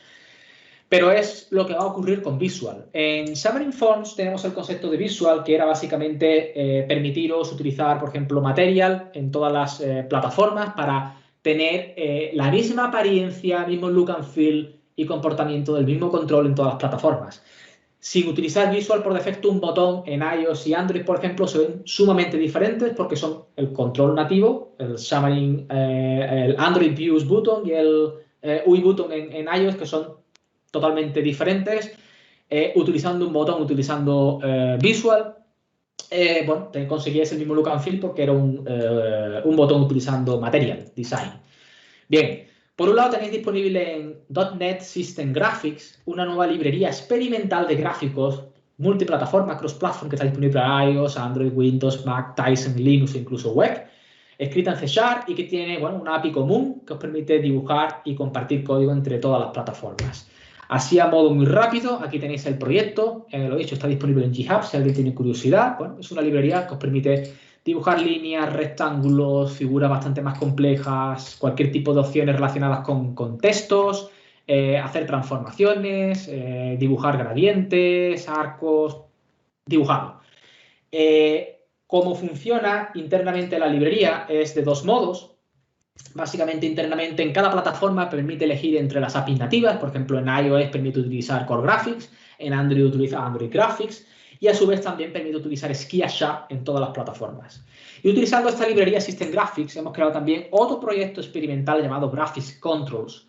Pero es lo que va a ocurrir con Visual. En Xamarin Forms tenemos el concepto de Visual, que era básicamente permitiros utilizar, por ejemplo, Material en todas las plataformas para tener la misma apariencia, mismo look and feel y comportamiento del mismo control en todas las plataformas. Sin utilizar Visual por defecto, un botón en iOS y Android, por ejemplo, se ven sumamente diferentes porque son el control nativo, el Xamarin, el Android Views button y el UI button en iOS, que son totalmente diferentes. Utilizando un botón, utilizando Visual, bueno, conseguíais el mismo look and feel porque era un botón utilizando Material Design. Bien. Por un lado tenéis disponible en .NET System Graphics una nueva librería experimental de gráficos multiplataforma, cross-platform, que está disponible para iOS, Android, Windows, Mac, Tizen, Linux e incluso web, escrita en C# y que tiene bueno, una API común que os permite dibujar y compartir código entre todas las plataformas. Así a modo muy rápido, aquí tenéis el proyecto, lo he dicho, está disponible en GitHub si alguien tiene curiosidad. Bueno, es una librería que os permite dibujar líneas, rectángulos, figuras bastante más complejas, cualquier tipo de opciones relacionadas con textos, hacer transformaciones, dibujar gradientes, arcos, dibujarlo. Cómo funciona internamente la librería es de dos modos. Básicamente, internamente, en cada plataforma permite elegir entre las APIs nativas. Por ejemplo, en iOS permite utilizar Core Graphics, en Android utiliza Android Graphics y a su vez también permite utilizar Ski-Asha en todas las plataformas. Y utilizando esta librería System Graphics hemos creado también otro proyecto experimental llamado Graphics Controls,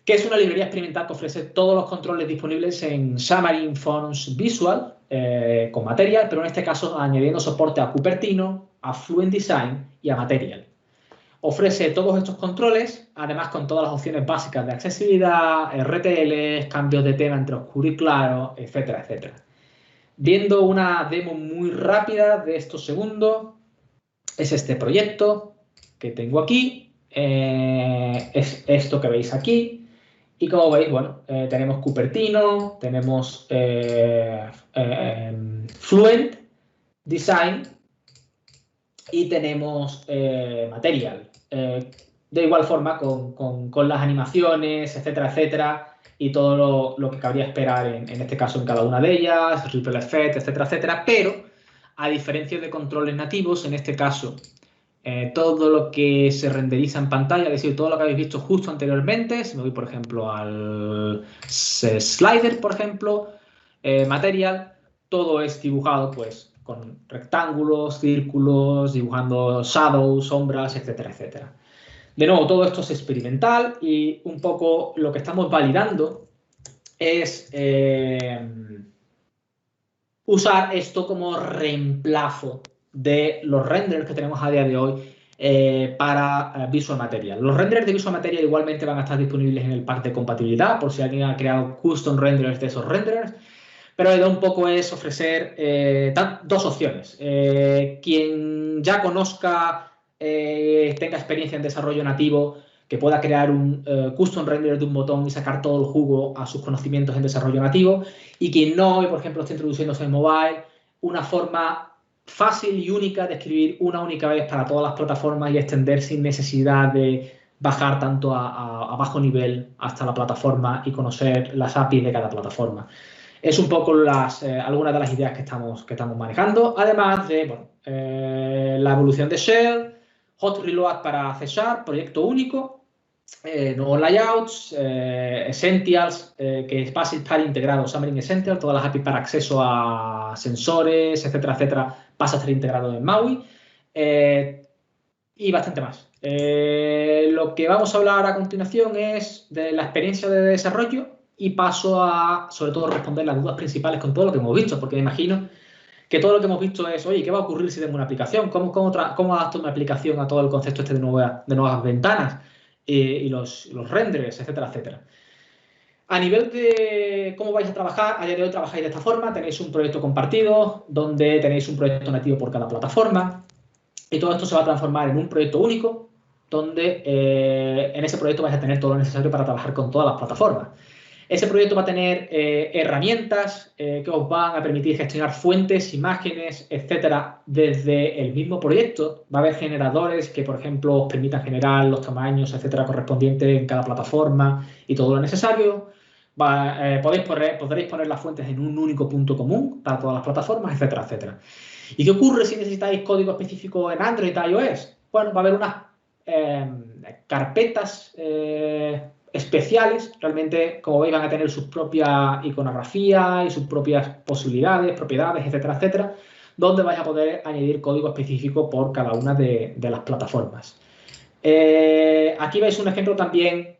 que es una librería experimental que ofrece todos los controles disponibles en Xamarin Forms Visual con Material, pero en este caso añadiendo soporte a Cupertino, a Fluent Design y a Material. Ofrece todos estos controles, además con todas las opciones básicas de accesibilidad, RTL, cambios de tema entre oscuro y claro, etcétera, etcétera. Viendo una demo muy rápida de estos segundos, es este proyecto que tengo aquí, es esto que veis aquí, y como veis, bueno, tenemos Cupertino, tenemos Fluent Design y tenemos Material. De igual forma con las animaciones, etcétera, etcétera, y todo lo que cabría esperar en este caso en cada una de ellas, Ripple Effect, etcétera, etcétera, pero a diferencia de controles nativos, en este caso todo lo que se renderiza en pantalla, es decir, todo lo que habéis visto justo anteriormente, si me voy por ejemplo al slider, por ejemplo, Material, todo es dibujado pues con rectángulos, círculos, dibujando shadows, sombras, etcétera, etcétera. De nuevo, todo esto es experimental y un poco lo que estamos validando es usar esto como reemplazo de los renders que tenemos a día de hoy para Visual Material. Los renders de Visual Material igualmente van a estar disponibles en el pack de compatibilidad por si alguien ha creado custom renders de esos renders. Pero la idea un poco es ofrecer dos opciones. Quien ya conozca, tenga experiencia en desarrollo nativo, que pueda crear un custom render de un botón y sacar todo el jugo a sus conocimientos en desarrollo nativo. Y quien no, y por ejemplo está introduciéndose en mobile, una forma fácil y única de escribir una única vez para todas las plataformas y extender sin necesidad de bajar tanto a bajo nivel hasta la plataforma y conocer las APIs de cada plataforma. Es un poco algunas de las ideas que estamos manejando, además de bueno, la evolución de Shell, Hot Reload para C#, proyecto único, nuevos layouts, Essentials, que va a estar integrado Xamarin Essentials, todas las APIs para acceso a sensores, etcétera, etcétera, pasa a estar integrado en MAUI, y bastante más. Lo que vamos a hablar a continuación es de la experiencia de desarrollo y paso a, sobre todo, responder las dudas principales con todo lo que hemos visto, porque me imagino que todo lo que hemos visto es, oye, ¿qué va a ocurrir si tengo una aplicación? ¿Cómo adapto una aplicación a todo el concepto este de nuevas ventanas y los renders, etcétera, etcétera? A nivel de cómo vais a trabajar, a día de hoy trabajáis de esta forma, tenéis un proyecto compartido, donde tenéis un proyecto nativo por cada plataforma, y todo esto se va a transformar en un proyecto único, donde en ese proyecto vais a tener todo lo necesario para trabajar con todas las plataformas. Ese proyecto va a tener herramientas que os van a permitir gestionar fuentes, imágenes, etcétera, desde el mismo proyecto. Va a haber generadores que, por ejemplo, os permitan generar los tamaños, etcétera, correspondientes en cada plataforma y todo lo necesario. Podréis poner las fuentes en un único punto común para todas las plataformas, etcétera, etcétera. ¿Y qué ocurre si necesitáis código específico en Android y iOS? Bueno, va a haber unas carpetas especiales. Realmente, como veis, van a tener su propia iconografía y sus propias posibilidades, propiedades, etcétera, etcétera, donde vais a poder añadir código específico por cada una de las plataformas. Aquí veis un ejemplo también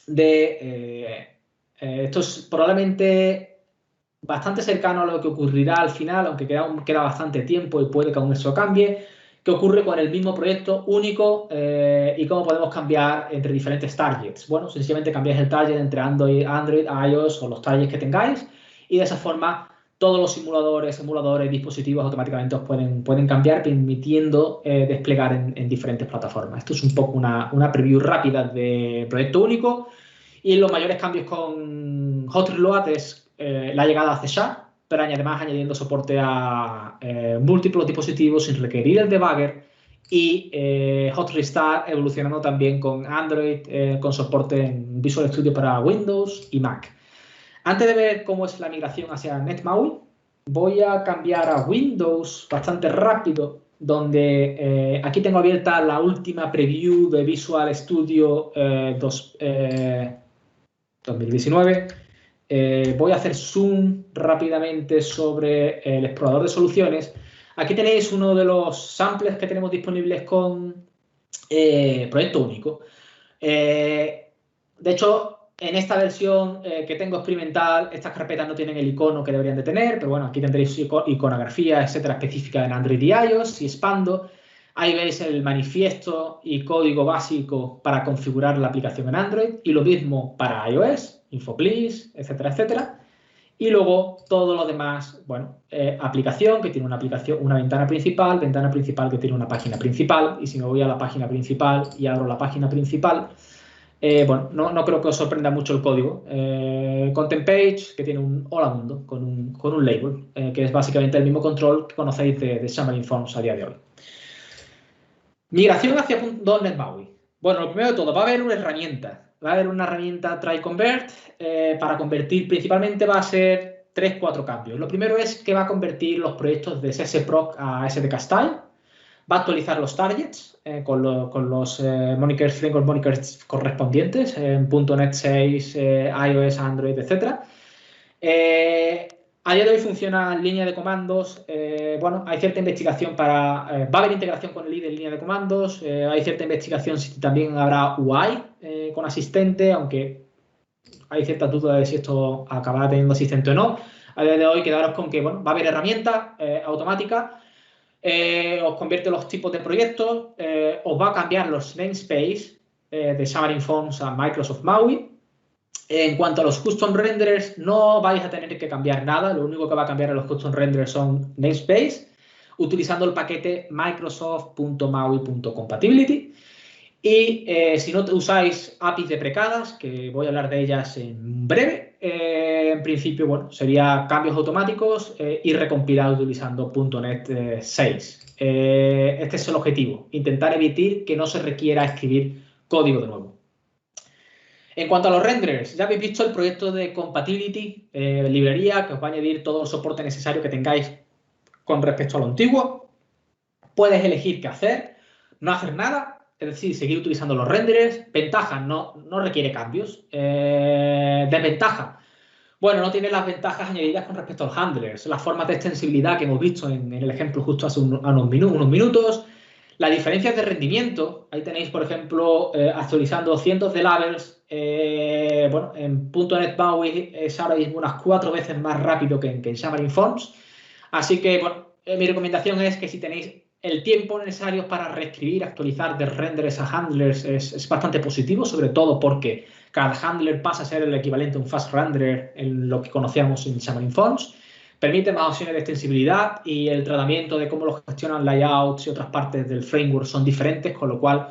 de... esto es probablemente bastante cercano a lo que ocurrirá al final, aunque queda bastante tiempo y puede que aún eso cambie, que ocurre con el mismo proyecto único y cómo podemos cambiar entre diferentes targets. Bueno, sencillamente cambiáis el target entre Android, iOS o los targets que tengáis y de esa forma todos los emuladores, dispositivos automáticamente os pueden cambiar, permitiendo desplegar en diferentes plataformas. Esto es un poco una preview rápida de proyecto único. Y los mayores cambios con Hot Reload es la llegada a C#, pero además añadiendo soporte a múltiples dispositivos sin requerir el debugger, y Hot Restart evolucionando también con Android, con soporte en Visual Studio para Windows y Mac. Antes de ver cómo es la migración hacia NetMAUI, voy a cambiar a Windows bastante rápido, donde aquí tengo abierta la última preview de Visual Studio 2019. Voy a hacer zoom rápidamente sobre el explorador de soluciones. Aquí tenéis uno de los samples que tenemos disponibles con proyecto único. De hecho, en esta versión que tengo experimental, estas carpetas no tienen el icono que deberían de tener, pero bueno, aquí tendréis iconografía, etcétera, específica en Android y iOS. Si expando, ahí veis el manifiesto y código básico para configurar la aplicación en Android, y lo mismo para iOS, info please, etcétera, etcétera. Y luego todo lo demás, bueno, aplicación que tiene una ventana principal que tiene una página principal, y si me voy a la página principal y abro la página principal, bueno, no creo que os sorprenda mucho el código. Content page, que tiene un hola mundo con un label, que es básicamente el mismo control que conocéis de Xamarin Forms a día de hoy. Migración hacia .NET MAUI. Bueno, lo primero de todo, va a haber una herramienta. Va a haber una herramienta try convert. Para convertir principalmente va a ser 3-4 cambios. Lo primero es que va a convertir los proyectos de SSProc a SDK Style. Va a actualizar los targets con los framework monikers correspondientes en .NET 6, iOS, Android, etc. A día de hoy funciona en línea de comandos. Bueno, hay cierta investigación va a haber integración con el IDE en línea de comandos. Hay cierta investigación si también habrá UI con asistente, aunque hay ciertas dudas de si esto acabará teniendo asistente o no. A día de hoy quedaros con que, bueno, va a haber herramienta automática. Os convierte los tipos de proyectos, os va a cambiar los namespace de Xamarin Forms a Microsoft MAUI. En cuanto a los custom renderers, no vais a tener que cambiar nada. Lo único que va a cambiar en los custom renderers son namespace, utilizando el paquete microsoft.maui.compatibility. Y si no usáis APIs deprecadas, que voy a hablar de ellas en breve, en principio, bueno, sería cambios automáticos y recompilar utilizando .NET 6. Este es el objetivo, intentar evitar que no se requiera escribir código de nuevo. En cuanto a los renderers, ya habéis visto el proyecto de compatibility, librería, que os va a añadir todo el soporte necesario que tengáis con respecto a lo antiguo. Puedes elegir qué hacer, no hacer nada. es decir, seguir utilizando los renderers. Ventaja, no requiere cambios. Desventaja, bueno, no tiene las ventajas añadidas con respecto a los handlers, las formas de extensibilidad que hemos visto en el ejemplo justo hace unos minutos. Las diferencias de rendimiento, ahí tenéis, por ejemplo, actualizando cientos de labels. Bueno, en .NET MAUI es ahora mismo unas 4 veces más rápido que en Xamarin Forms. Así que, bueno, mi recomendación es que si tenéis el tiempo necesario para reescribir, actualizar de renderers a handlers es bastante positivo, sobre todo porque cada handler pasa a ser el equivalente a un fast renderer en lo que conocíamos en Xamarin Forms. Permite más opciones de extensibilidad y el tratamiento de cómo lo gestionan layouts y otras partes del framework son diferentes, con lo cual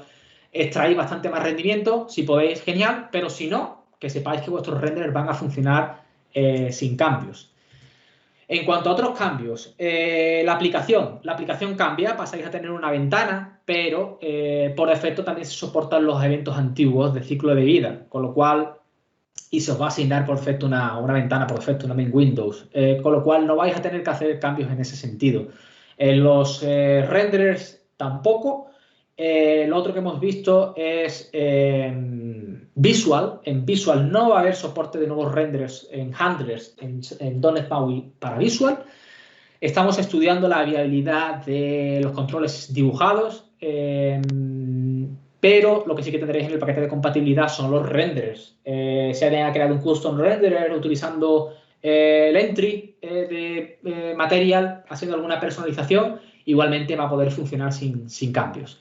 extraéis bastante más rendimiento. Si podéis, genial, pero si no, que sepáis que vuestros renderers van a funcionar sin cambios. En cuanto a otros cambios, la aplicación cambia, pasáis a tener una ventana, pero por defecto también se soportan los eventos antiguos de ciclo de vida, con lo cual, y se os va a asignar por defecto una ventana, por defecto una main Windows, con lo cual no vais a tener que hacer cambios en ese sentido. En los renderers tampoco. Lo otro que hemos visto es Visual. En Visual no va a haber soporte de nuevos renderers en handlers en .NET MAUI para Visual. Estamos estudiando la viabilidad de los controles dibujados, pero lo que sí que tendréis en el paquete de compatibilidad son los renderers. Se ha creado un custom renderer utilizando el entry de material, haciendo alguna personalización. Igualmente va a poder funcionar sin cambios.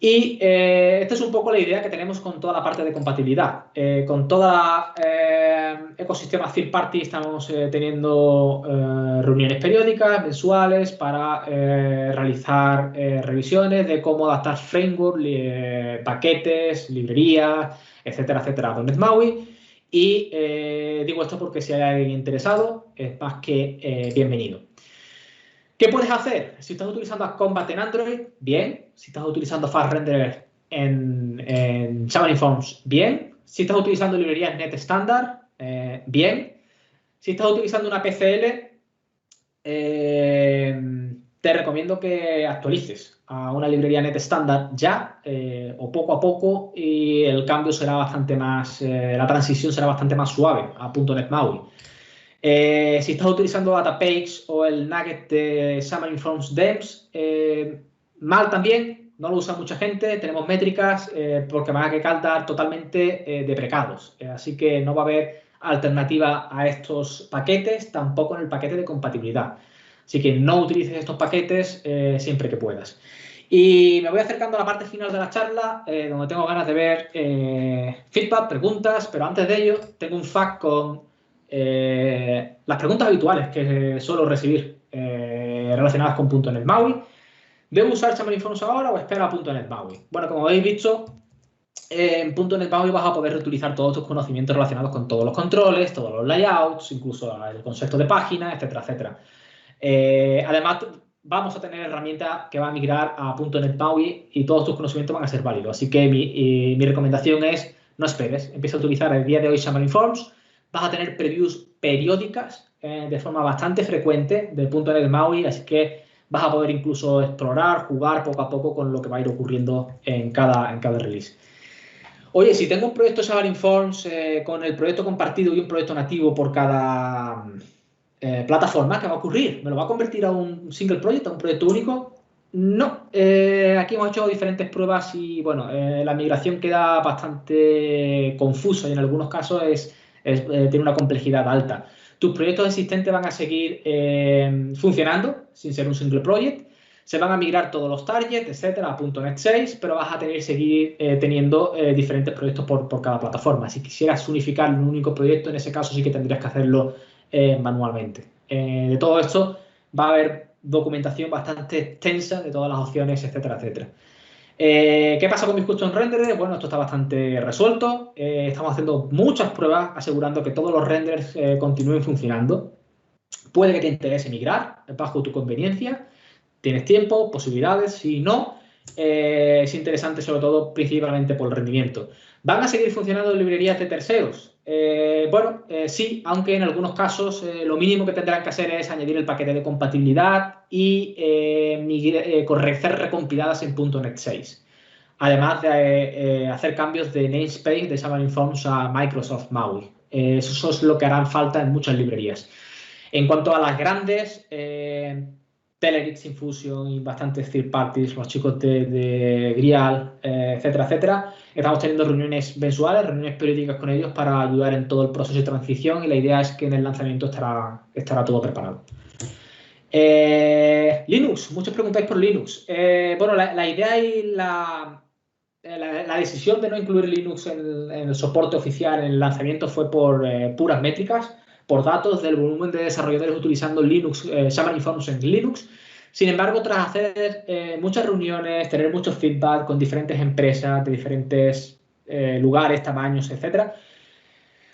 Y esta es un poco la idea que tenemos con toda la parte de compatibilidad. Con toda ecosistema third party estamos teniendo reuniones periódicas, mensuales, para realizar revisiones de cómo adaptar framework, paquetes, librerías, etcétera, etcétera, a .NET MAUI. Y digo esto porque si hay alguien interesado, es más que bienvenido. ¿Qué puedes hacer? Si estás utilizando Acombat en Android, bien. Si estás utilizando Fast Renderer en Xamarin Forms, bien. Si estás utilizando librerías Net Standard, bien. Si estás utilizando una PCL, te recomiendo que actualices a una librería Net Standard ya o poco a poco, y el cambio será bastante más, la transición será bastante más suave a .NET MAUI. Si estás utilizando Datapage o el Nugget de Xamarin Forms Dems, mal también, no lo usa mucha gente, tenemos métricas porque van a quedar totalmente deprecados, así que no va a haber alternativa a estos paquetes, tampoco en el paquete de compatibilidad. Así que no utilices estos paquetes siempre que puedas. Y me voy acercando a la parte final de la charla, donde tengo ganas de ver feedback, preguntas, pero antes de ello tengo un FAQ con las preguntas habituales que suelo recibir relacionadas con .NET MAUI. ¿Debo usar Xamarin Forms ahora o espera a .NET MAUI? Bueno, como habéis visto, en .NET MAUI vas a poder reutilizar todos tus conocimientos relacionados con todos los controles, todos los layouts, incluso el concepto de página, etcétera, etcétera. Además, vamos a tener herramienta que va a migrar a .NET MAUI y todos tus conocimientos van a ser válidos. Así que mi recomendación es no esperes, empieza a utilizar el día de hoy Xamarin Forms. Vas a tener previews periódicas de forma bastante frecuente de .NET MAUI, así que vas a poder incluso explorar, jugar poco a poco con lo que va a ir ocurriendo en cada release. Oye, si tengo un proyecto Xamarin Forms con el proyecto compartido y un proyecto nativo por cada plataforma, ¿qué va a ocurrir? ¿Me lo va a convertir a un single project, a un proyecto único? No. Aquí hemos hecho diferentes pruebas y, bueno, la migración queda bastante confusa y en algunos casos tiene una complejidad alta. Tus proyectos existentes van a seguir funcionando sin ser un single project. Se van a migrar todos los targets, etcétera, a .NET 6, pero vas a tener que seguir teniendo diferentes proyectos por cada plataforma. Si quisieras unificar en un único proyecto, en ese caso sí que tendrías que hacerlo manualmente. De todo esto va a haber documentación bastante extensa de todas las opciones, etcétera, etcétera. ¿Qué pasa con mis custom renderers? Bueno, esto está bastante resuelto. Estamos haciendo muchas pruebas asegurando que todos los renders continúen funcionando. Puede que te interese migrar bajo tu conveniencia. Tienes tiempo, posibilidades. Si no, es interesante sobre todo principalmente por el rendimiento. ¿Van a seguir funcionando librerías de terceros? Bueno, sí, aunque en algunos casos lo mínimo que tendrán que hacer es añadir el paquete de compatibilidad y ser recompiladas en .NET 6. además de hacer cambios de namespace de Xamarin Forms a Microsoft MAUI. Eso es lo que harán falta en muchas librerías. En cuanto a las grandes, Telerix, Infusion y bastantes third parties, los chicos de Grial, etcétera, etcétera, estamos teniendo reuniones mensuales, reuniones periódicas con ellos para ayudar en todo el proceso de transición y la idea es que en el lanzamiento estará todo preparado. Linux, muchos preguntáis por Linux. Bueno, la idea y la decisión de no incluir Linux en el soporte oficial en el lanzamiento fue por puras métricas, por datos del volumen de desarrolladores utilizando Linux, Xamarin Forms en Linux. Sin embargo, tras hacer muchas reuniones, tener mucho feedback con diferentes empresas de diferentes lugares, tamaños, etcétera,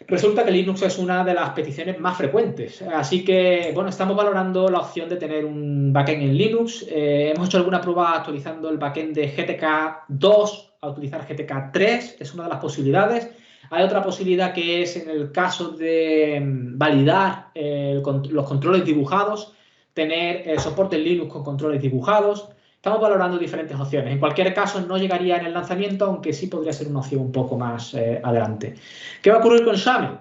resulta que Linux es una de las peticiones más frecuentes. Así que, bueno, estamos valorando la opción de tener un backend en Linux. Hemos hecho alguna prueba actualizando el backend de GTK 2 a utilizar GTK 3. Es una de las posibilidades. Hay otra posibilidad que es en el caso de validar los controles dibujados, tener soporte en Linux con controles dibujados. Estamos valorando diferentes opciones. En cualquier caso, no llegaría en el lanzamiento, aunque sí podría ser una opción un poco más adelante. ¿Qué va a ocurrir con XAML?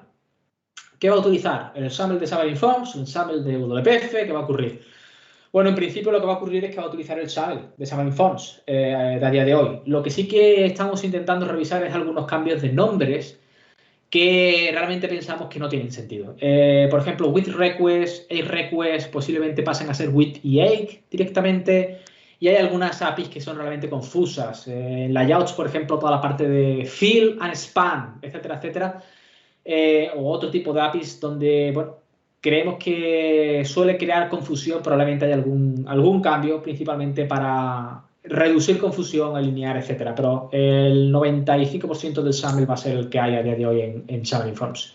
¿Qué va a utilizar? ¿El XAML de Xamarin Forms? ¿El XAML de WPF? ¿Qué va a ocurrir? Bueno, en principio lo que va a ocurrir es que va a utilizar el XAML de Xamarin Forms a día de hoy. Lo que sí que estamos intentando revisar es algunos cambios de nombres que realmente pensamos que no tienen sentido. Por ejemplo, with request, age request posiblemente pasen a ser with y age directamente. Y hay algunas APIs que son realmente confusas. En layouts, por ejemplo, toda la parte de fill and span, etcétera, etcétera. O otro tipo de APIs donde, bueno, creemos que suele crear confusión. Probablemente hay algún cambio, principalmente para reducir confusión, alinear, etcétera. Pero el 95% del XAML va a ser el que hay a día de hoy en Xamarin Forms.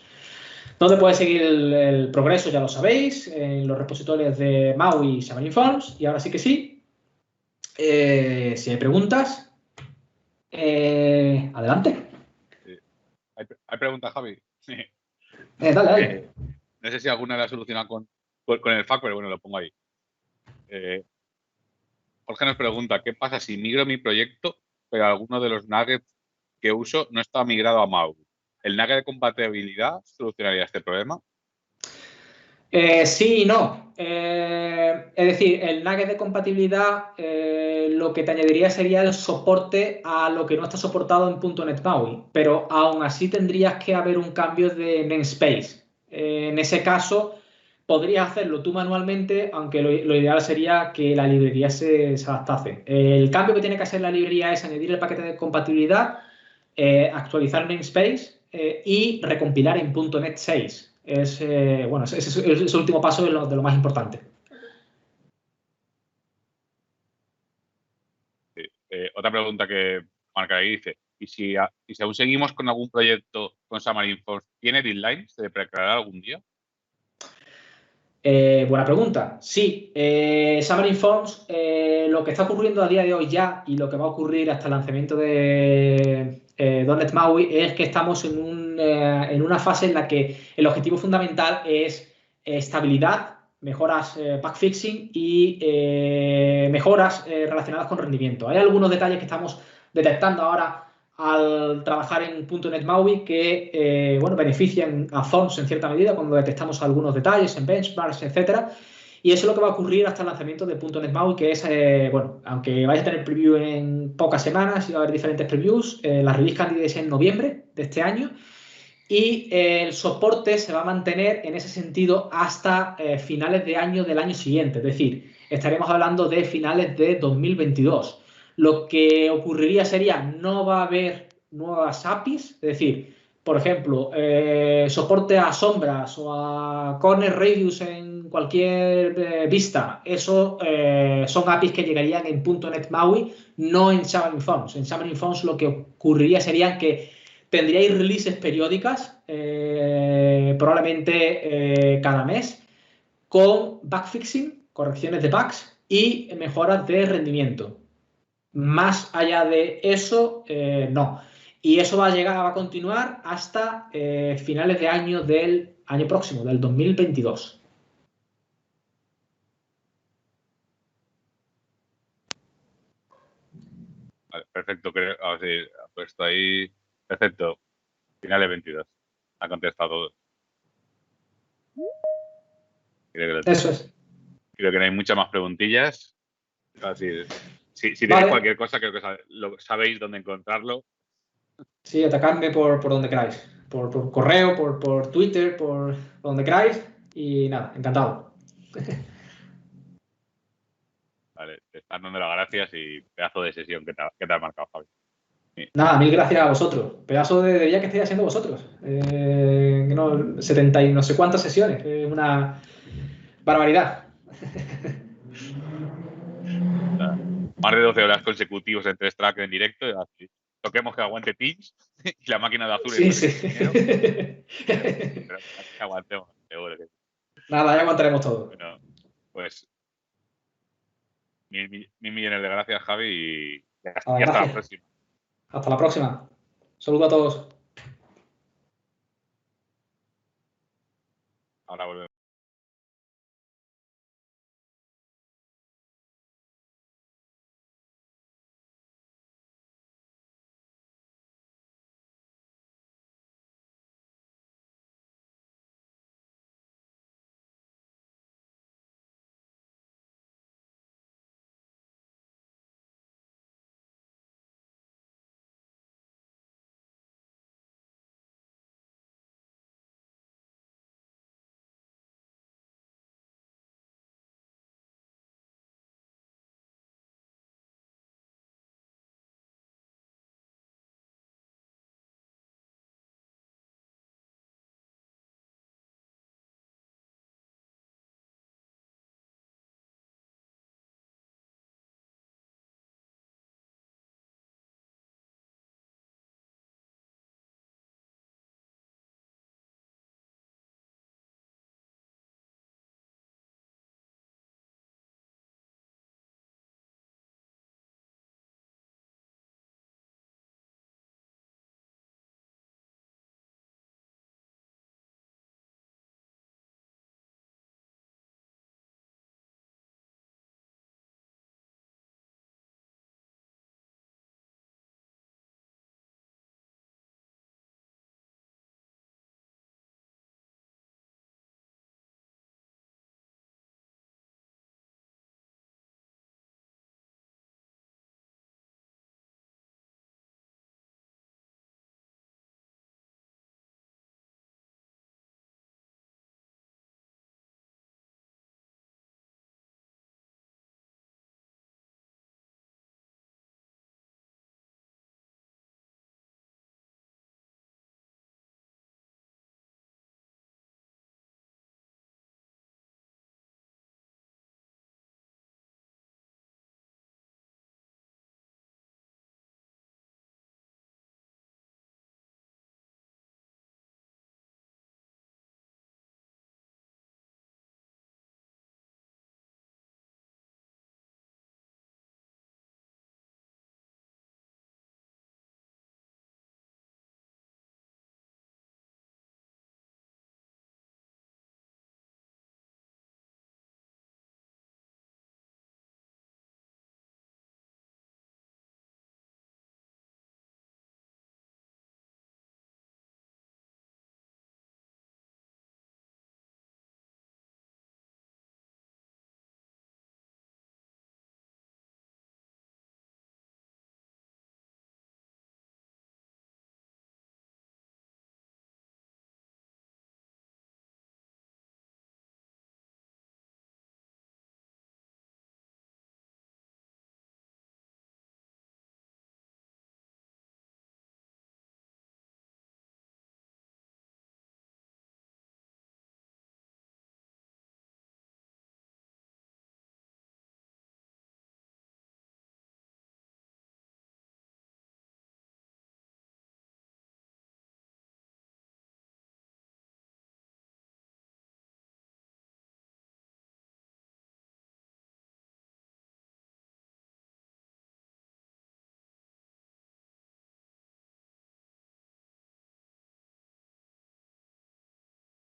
¿Dónde puede seguir el progreso? Ya lo sabéis, en los repositorios de MAUI y Xamarin Forms. Y ahora sí que sí. Si hay preguntas, adelante. ¿Hay preguntas, Javi? Sí. Dale. No sé si alguna la ha solucionado con el FAQ, pero bueno, lo pongo ahí. Jorge nos pregunta, ¿qué pasa si migro mi proyecto, pero alguno de los nuggets que uso no está migrado a MAUI? ¿El nugget de compatibilidad solucionaría este problema? Sí y no. Es decir, el nugget de compatibilidad lo que te añadiría sería el soporte a lo que no está soportado en .NET MAUI, pero aún así tendrías que haber un cambio de namespace. En ese caso, podrías hacerlo tú manualmente, aunque lo ideal sería que la librería se adaptase. El cambio que tiene que hacer la librería es añadir el paquete de compatibilidad, actualizar namespace y recompilar en .NET 6. Bueno, ese último paso es de lo más importante. Sí. Otra pregunta que marca ahí dice, ¿y si aún seguimos con algún proyecto con Xamarin Forms, ¿tiene deadline? ¿Se declarará algún día? Buena pregunta. Sí, Xamarin Forms, lo que está ocurriendo a día de hoy ya y lo que va a ocurrir hasta el lanzamiento de .NET MAUI es que estamos en una fase en la que el objetivo fundamental es estabilidad, mejoras bug fixing y mejoras relacionadas con rendimiento. Hay algunos detalles que estamos detectando ahora al trabajar en .NET MAUI que bueno, benefician a Forms en cierta medida cuando detectamos algunos detalles en benchmarks, etcétera. Y eso es lo que va a ocurrir hasta el lanzamiento de .NET MAUI, que es, bueno, aunque vais a tener preview en pocas semanas y va a haber diferentes previews, la release candidate es en noviembre de este año y el soporte se va a mantener en ese sentido hasta finales de año del año siguiente, es decir, estaremos hablando de finales de 2022. Lo que ocurriría sería, no va a haber nuevas APIs, es decir, por ejemplo, soporte a sombras o a corner radius en cualquier vista. Eso son APIs que llegarían en .NET MAUI, no en Xamarin Forms. En Xamarin Forms lo que ocurriría sería que tendríais releases periódicas, probablemente cada mes, con bug fixing, correcciones de bugs y mejoras de rendimiento. Más allá de eso, no. Y eso va a continuar hasta finales de año del año próximo, del 2022. Vale, perfecto, creo. Sí, ha puesto ahí. Perfecto. Finales 22. Ha contestado todo. Eso es. Creo que no hay muchas más preguntillas. Así, si tenéis Vale. cualquier cosa, creo que sabéis dónde encontrarlo. Sí, atacadme por donde queráis. Por correo, por Twitter, por donde queráis. Y nada, encantado. Vale, te están dando las gracias y pedazo de sesión que te ha marcado, Javi. Sí. Nada, mil gracias a vosotros. Pedazo de día que estáis haciendo vosotros. 70 y no sé cuántas sesiones. Una barbaridad. Nada, más de 12 horas consecutivos en 3 tracks en directo. Y así. Toquemos que aguante Teams y la máquina de azul Sí, esto que sí. tiene dinero. Pero que aguantemos, seguro que sí. Nada, ya aguantaremos todo. Bueno, pues mil millones de gracias, Javi, Nada, y hasta la gracias. próxima. Hasta la próxima. Saludos a todos. Ahora volvemos.